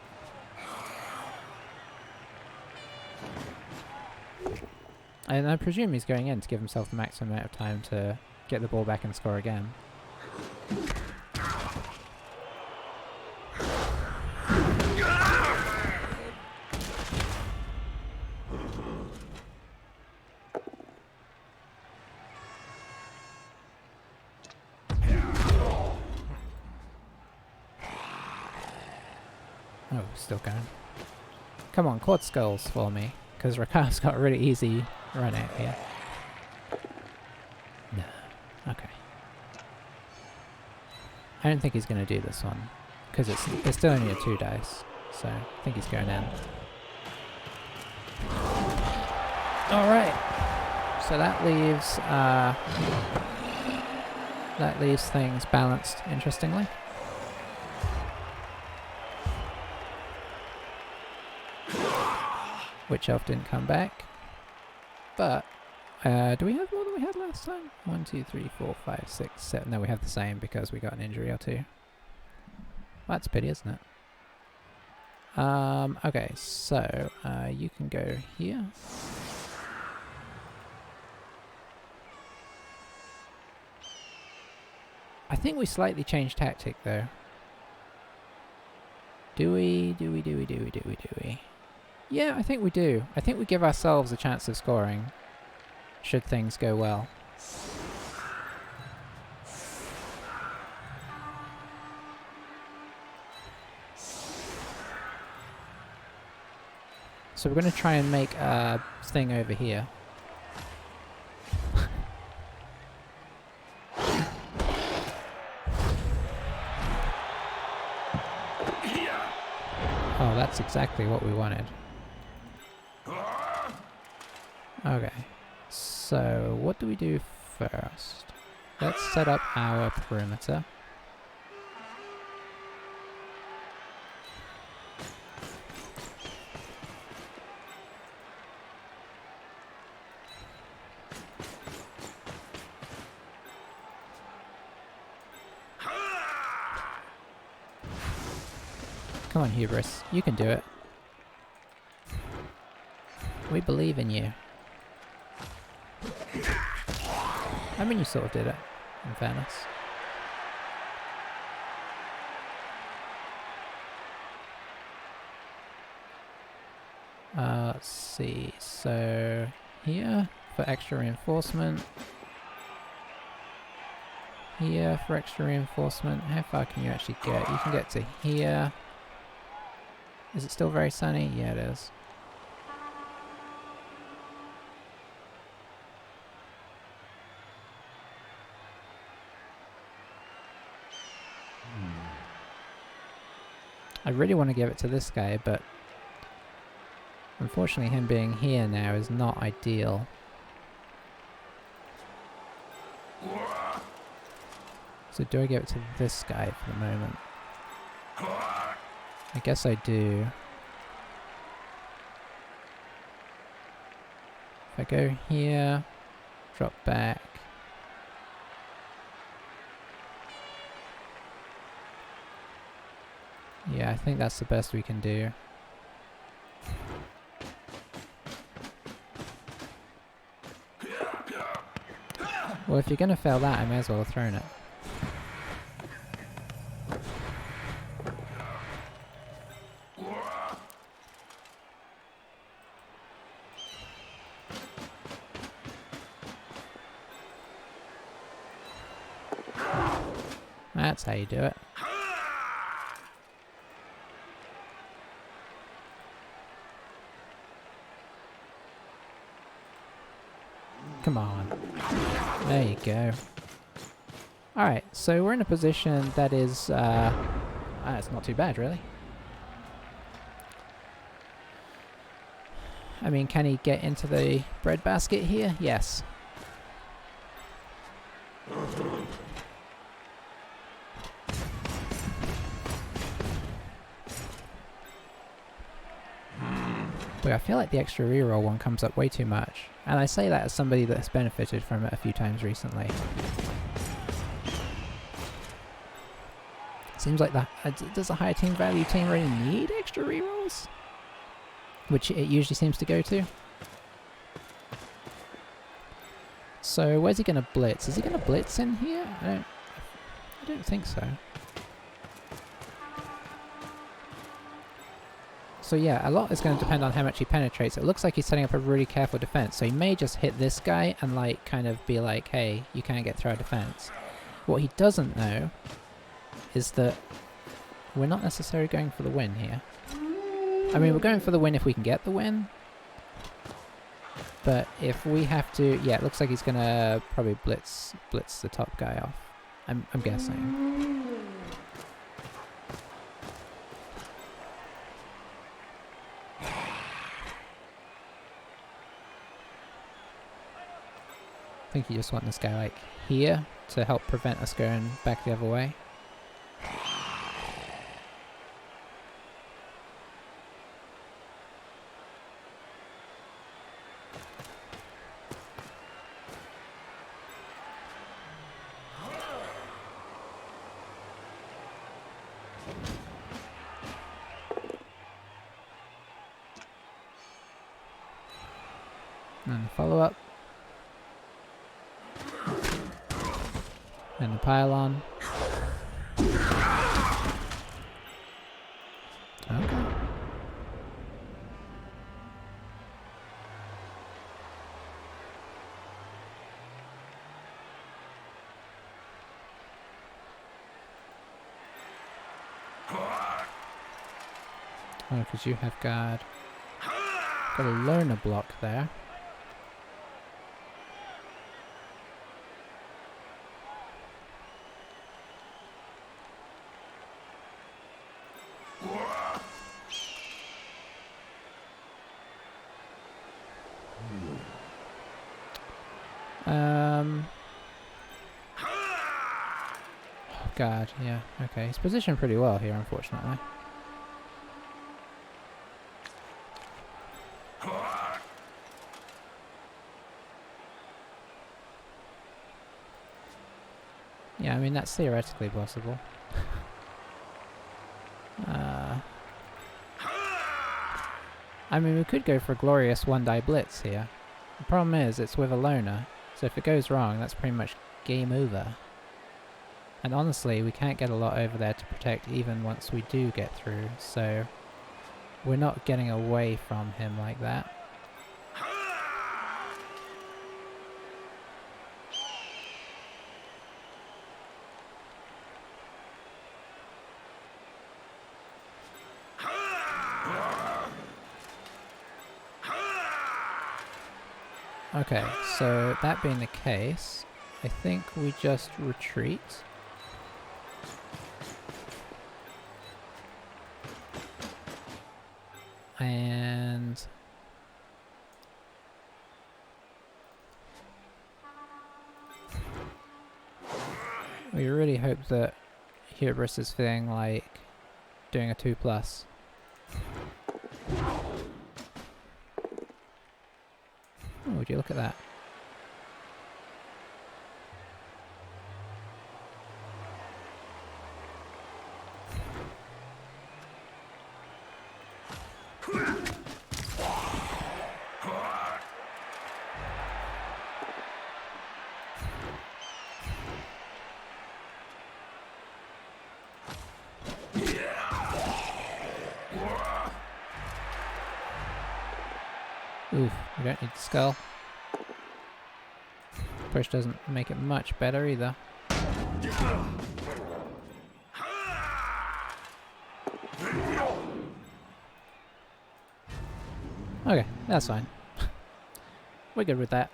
And I presume he's going in to give himself the maximum amount of time to get the ball back and score again. Oh, still going. Come on, quad skulls for me, because Rakath's got a really easy run out here. No. Okay. I don't think he's going to do this one, because it's still only a 2 dice, so I think he's going in. Alright. So that leaves things balanced, interestingly. Witch Elf didn't come back. But, do we have more than we had last time? 1, 2, 3, 4, 5, 6, 7. No, we have the same because we got an injury or 2. Well, that's a pity, isn't it? Okay, so, you can go here. I think we slightly changed tactic, though. Do we? Yeah, I think we do. I think we give ourselves a chance of scoring, should things go well. So we're going to try and make a thing over here. Oh, that's exactly what we wanted. Okay, so what do we do first? Let's set up our perimeter. Come on, Hubris, you can do it. We believe in you. I mean, you sort of did it, in fairness. Let's see, so here for extra reinforcement. Here for extra reinforcement. How far can you actually get? You can get to here. Is it still very sunny? Yeah, it is. I really want to give it to this guy, but unfortunately him being here now is not ideal. So do I give it to this guy for the moment? I guess I do. If I go here, drop back. Yeah, I think that's the best we can do. Well, if you're gonna fail that, I may as well have thrown it. That's how you do it. Come on. There you go. Alright, so we're in a position that is, it's not too bad, really. I mean, can he get into the breadbasket here? Yes. But I feel like the extra reroll one comes up way too much. And I say that as somebody that's benefited from it a few times recently. Seems like does a higher team value team really need extra rerolls? Which it usually seems to go to. So where's he gonna blitz? Is he gonna blitz in here? I don't think so. So yeah, a lot is going to depend on how much he penetrates. It looks like he's setting up a really careful defense, so he may just hit this guy and like kind of be like, hey, you can't get through our defense. What he doesn't know is that we're not necessarily going for the win here. I mean, we're going for the win if we can get the win. But if we have to, yeah, it looks like he's gonna probably blitz the top guy off. I'm guessing. I think you just want this guy like here to help prevent us going back the other way. And follow up. And the pylon. Okay. Oh, because you have got a loner block there. Oh god, yeah, okay. He's positioned pretty well here, unfortunately. Yeah, I mean, that's theoretically possible. I mean, we could go for a glorious one-die blitz here. The problem is, it's with a loner, so if it goes wrong, that's pretty much game over. And honestly, we can't get a lot over there to protect even once we do get through, so we're not getting away from him like that. Okay, so that being the case, I think we just retreat. And we really hope that Hubris is feeling like doing a 2+. Oh, would you look at that? Oof, we don't need the skull. Push doesn't make it much better either. Okay, that's fine. We're good with that.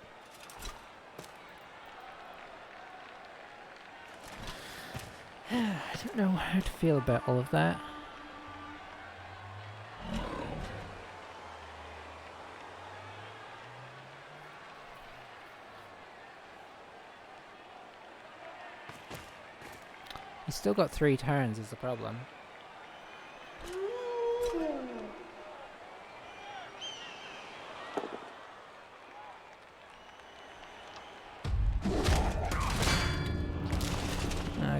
I don't know how to feel about all of that. He's still got 3 turns is the problem.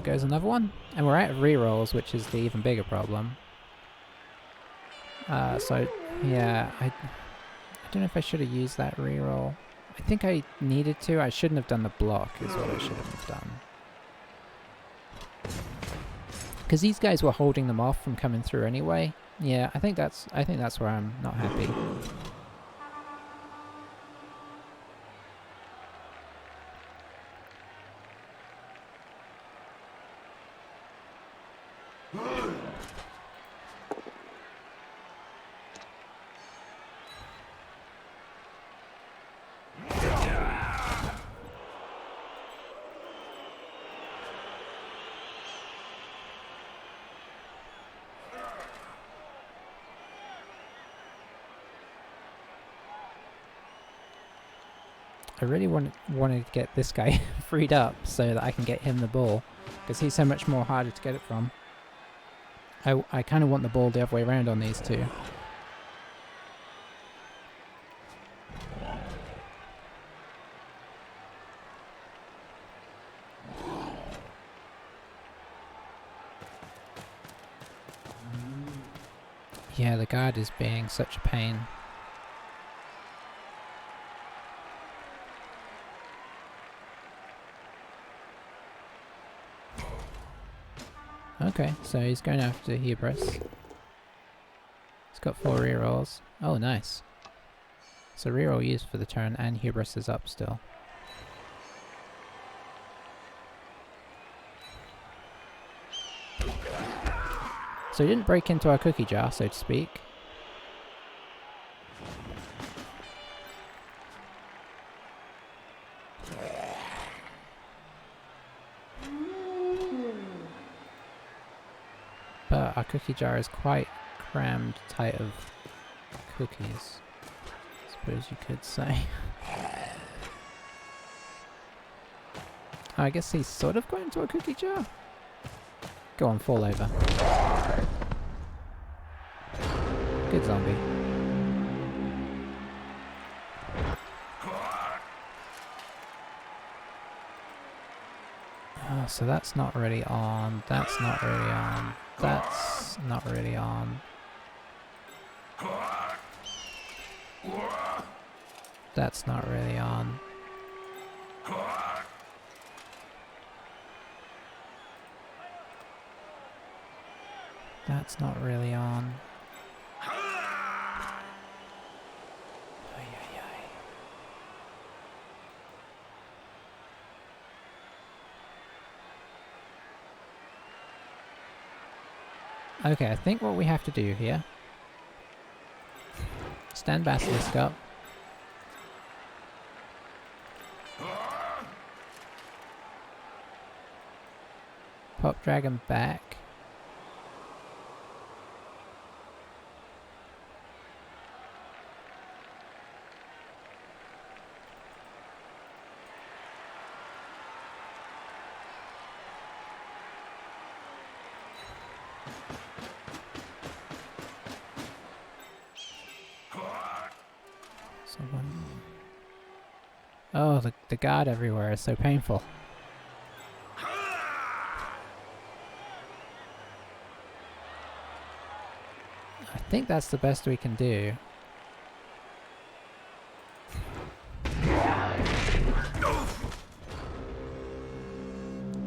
Goes another one. And we're out of rerolls, which is the even bigger problem. So, yeah, I don't know if I should have used that reroll. I think I needed to. I shouldn't have done the block, is what I should have done. Because these guys were holding them off from coming through anyway. Yeah, I think that's where I'm not happy. I really wanted to get this guy freed up so that I can get him the ball, because he's so much more harder to get it from. I kind of want the ball the other way around on these two. Yeah, the guard is being such a pain. Okay, so he's going after Hubris. He's got 4 rerolls. Oh, nice. So reroll used for the turn, and Hubris is up still. So he didn't break into our cookie jar, so to speak. But our cookie jar is quite crammed tight of cookies, I suppose you could say. I guess he's sort of going into a cookie jar. Go on, fall over. Good zombie. Oh, so that's not really on. That's not really on. That's not really on. That's not really on. That's not really on. Okay, I think what we have to do here... Stand Basilisk up. Pop Dragon back. Someone. Oh, the guard everywhere is so painful. I think that's the best we can do.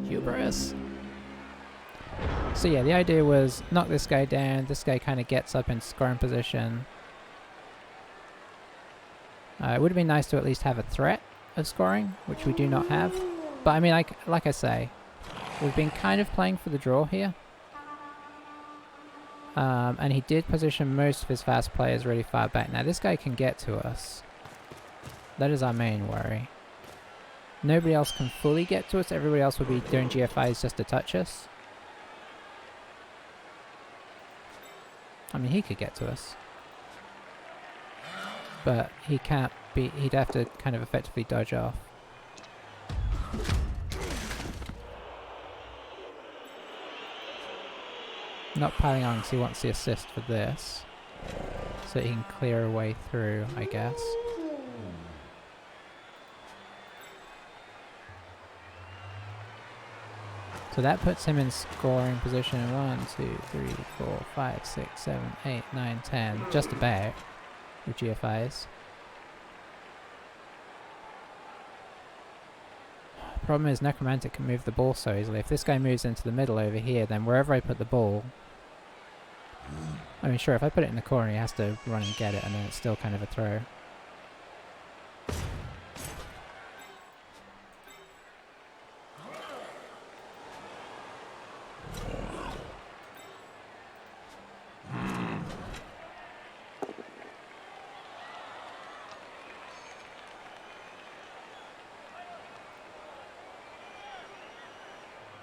Hubris. So yeah, the idea was knock this guy down. This guy kind of gets up in scoring position. It would have been nice to at least have a threat of scoring, which we do not have. But I mean, like I say, we've been kind of playing for the draw here. And he did position most of his fast players really far back. Now this guy can get to us. That is our main worry. Nobody else can fully get to us. Everybody else would be doing GFIs just to touch us. I mean, he could get to us. But he can't be... He'd have to kind of effectively dodge off. Not piling on because he wants the assist for this. So he can clear a way through, I guess. So that puts him in scoring position 1, 2, 3, 4, 5, 6, 7, 8, 9, 10. Just about. With GFIs. Problem is Necromantic can move the ball so easily. If this guy moves into the middle over here, then wherever I put the ball... I mean, sure, if I put it in the corner, he has to run and get it, and then it's still kind of a throw.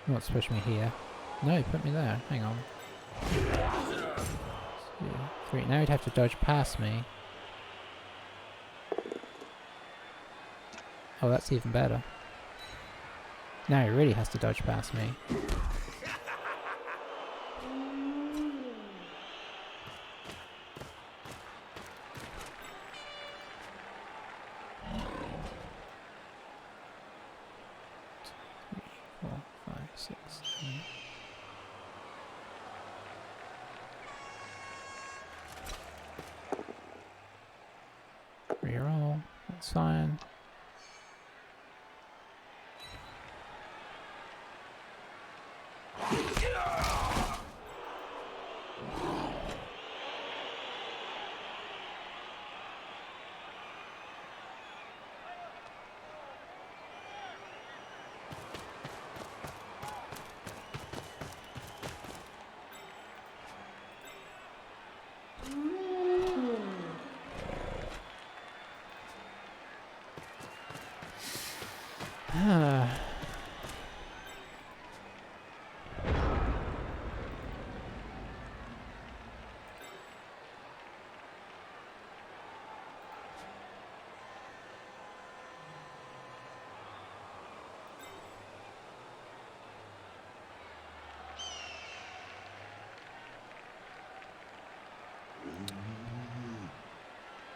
What's pushed me here? No, he put me there. Hang on. 2, 3. Now he'd have to dodge past me. Oh, that's even better. Now he really has to dodge past me. Reroll, that's fine.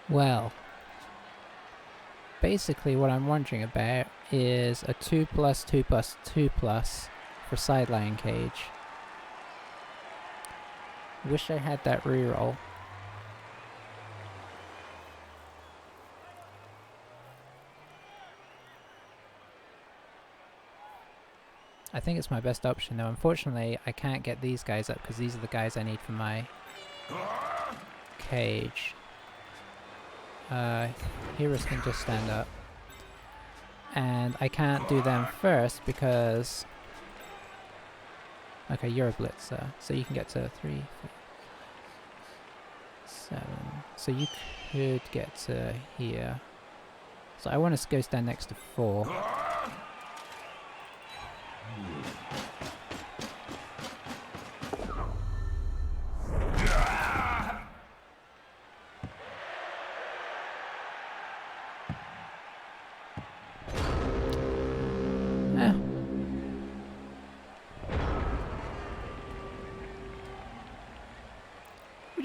Well, basically what I'm wondering about is a 2+2+2+ for sideline cage. Wish I had that reroll. I think it's my best option though. Unfortunately, I can't get these guys up because these are the guys I need for my cage. Heroes can just stand up. And I can't do them first because... Okay, you're a blitzer, so you can get to 3, 4, 7. So you could get to here. So I want to go stand next to 4.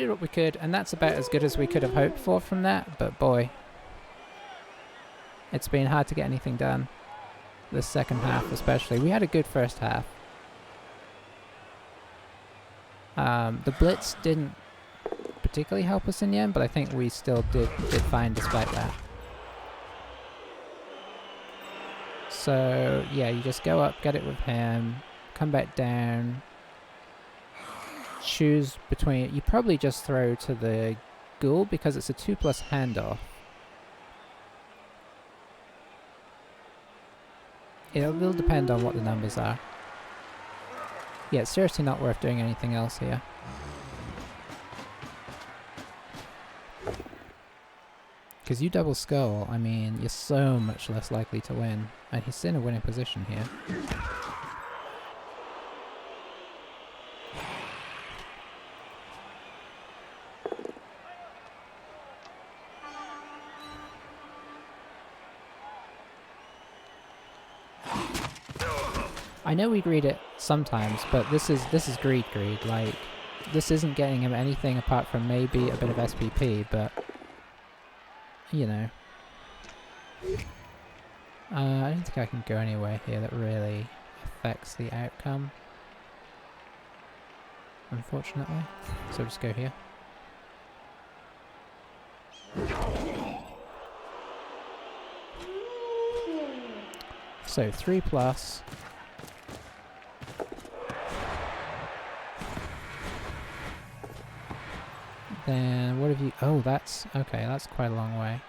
did what we could, and that's about as good as we could have hoped for from that, but boy, it's been hard to get anything done. This second half especially. We had a good first half. The blitz didn't particularly help us in the end, but I think we still did fine despite that. So yeah, you just go up, get it with him, come back down, choose between... You probably just throw to the ghoul because it's a 2+ handoff. It will depend on what the numbers are. Yeah, it's seriously not worth doing anything else here. Because you double skull, I mean, you're so much less likely to win. And he's in a winning position here. I know we greed it sometimes, but this is greed. Like, this isn't getting him anything apart from maybe a bit of SPP, but you know. I don't think I can go anywhere here that really affects the outcome, unfortunately. So I'll just go here. So 3+. Then what have you... Oh, that's... Okay, that's quite a long way.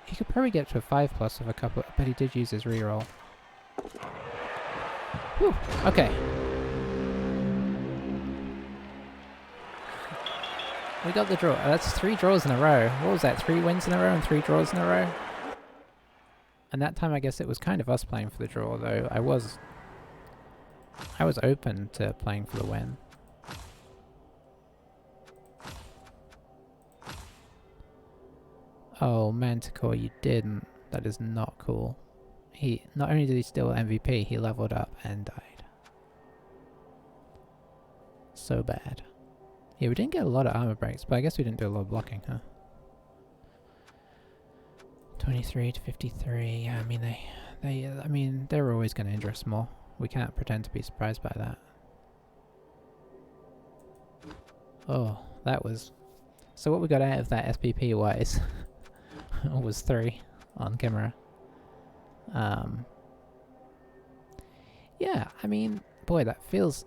He could probably get to a 5+ with a couple... But he did use his reroll. Whew, okay. We got the draw. That's 3 draws in a row. What was that? 3 wins in a row and 3 draws in a row? And that time I guess it was kind of us playing for the draw, though. I was open to playing for the win. Oh, Manticore, you didn't. That is not cool. He not only did he steal MVP, he leveled up and died. So bad. Yeah, we didn't get a lot of armor breaks, but I guess we didn't do a lot of blocking, huh? 23 to 53. Yeah, I mean they're always going to injure us more. We can't pretend to be surprised by that. Oh, that was... So what we got out of that SPP wise was 3 on camera. Yeah, I mean, boy, that feels...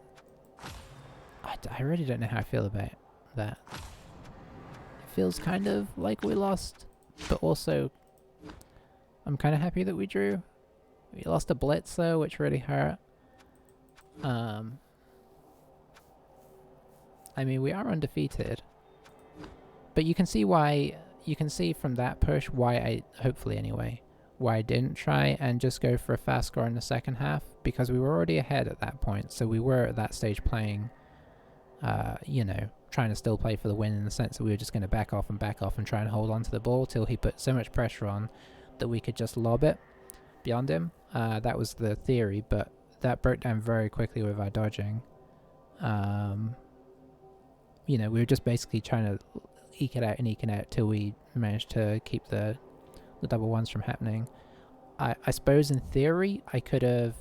I really don't know how I feel about that. It feels kind of like we lost, but also I'm kind of happy that we drew. We lost a blitz though, which really hurt. I mean, we are undefeated, but you can see why. You can see from that push why hopefully anyway, why I didn't try and just go for a fast score in the second half, because we were already ahead at that point. So we were at that stage playing, you know, trying to still play for the win in the sense that we were just going to back off and try and hold on to the ball till he put so much pressure on that we could just lob it beyond him. That was the theory, but that broke down very quickly with our dodging. You know, we were just basically trying to eke it out till we managed to keep the double ones from happening. I suppose in theory I could have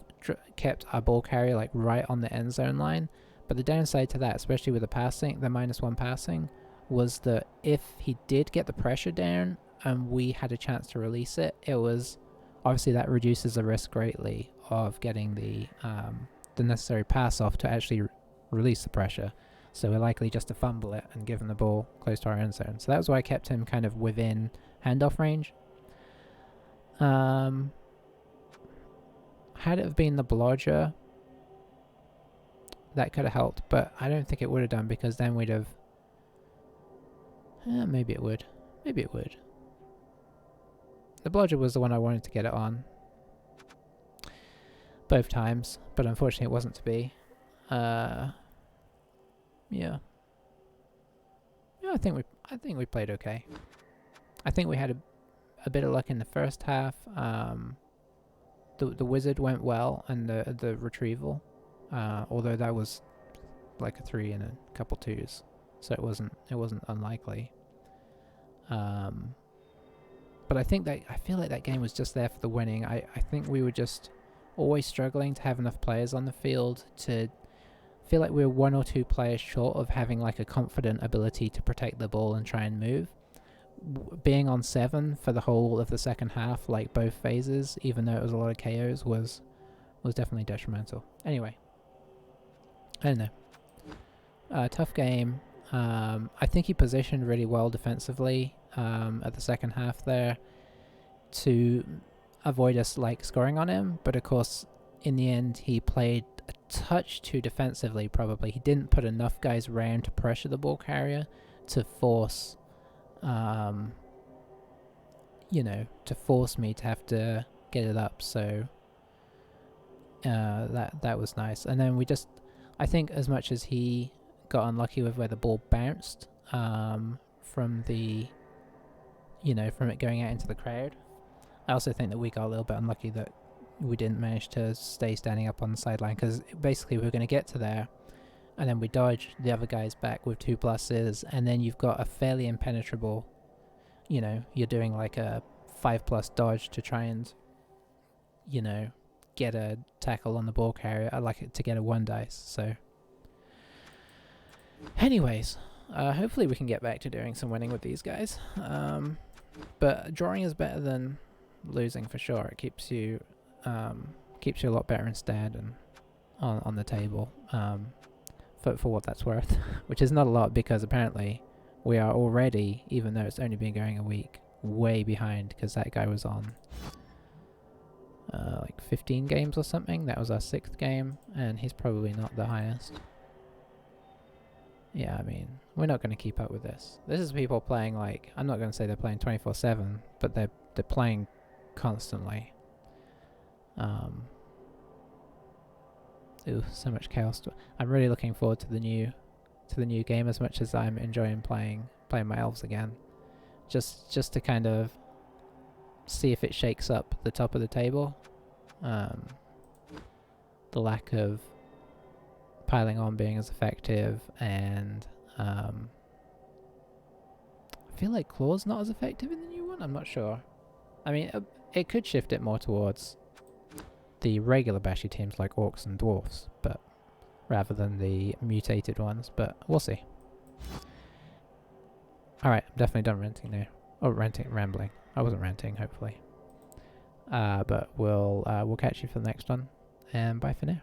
kept our ball carrier like right on the end zone line, but the downside to that, especially with the passing, the -1 passing, was that if he did get the pressure down and we had a chance to release it, it was obviously that reduces the risk greatly of getting the necessary pass off to actually release the pressure. So we're likely just to fumble it and give him the ball close to our end zone. So that was why I kept him kind of within handoff range. Had it have been the blodger, that could have helped, but I don't think it would have done, because then we'd have... maybe it would. Maybe it would. The blodger was the one I wanted to get it on. Both times, but unfortunately it wasn't to be. Yeah. Yeah, I think we played okay. I think we had a bit of luck in the first half. The wizard went well, and the retrieval, although that was like a 3 and a couple 2s, so it wasn't unlikely. But I feel like that game was just there for the winning. I think we were just always struggling to have enough players on the field to feel like we were 1 or 2 players short of having like a confident ability to protect the ball and try and move. Being on 7 for the whole of the second half, like both phases, even though it was a lot of KOs, was definitely detrimental. Anyway, I don't know. Tough game. I think he positioned really well defensively at the second half there to avoid us like scoring on him, but of course in the end he played a touch too defensively. Probably he didn't put enough guys around to pressure the ball carrier to force to force me to have to get it up. So that was nice. And then I think as much as he got unlucky with where the ball bounced from it going out into the crowd, I also think that we got a little bit unlucky that we didn't manage to stay standing up on the sideline, because basically we were going to get to there and then we dodge the other guys back with 2 pluses, and then you've got a fairly impenetrable, you're doing like a 5+ dodge to try and get a tackle on the ball carrier. I like it to get a 1 dice. So anyways, hopefully we can get back to doing some winning with these guys. But drawing is better than losing for sure. It keeps you a lot better instead and on the table, for what that's worth, which is not a lot, because apparently we are already, even though it's only been going a week, way behind, because that guy was on like 15 games or something. That was our 6th game, and he's probably not the highest. Yeah, I mean, we're not going to keep up with this. This is people playing, like, I'm not going to say they're playing 24/7, but they're playing constantly. Ooh, so much chaos. I'm really looking forward to the new game as much as I'm enjoying playing my elves again. Just to kind of see if it shakes up the top of the table. The lack of piling on being as effective, and I feel like Claw's not as effective in the new one. I'm not sure. I mean, it could shift it more towards the regular bashy teams like orcs and dwarfs, but rather than the mutated ones, but we'll see. Alright, I'm definitely done ranting now. Oh, rambling. I wasn't ranting, hopefully. But we'll catch you for the next one, and bye for now.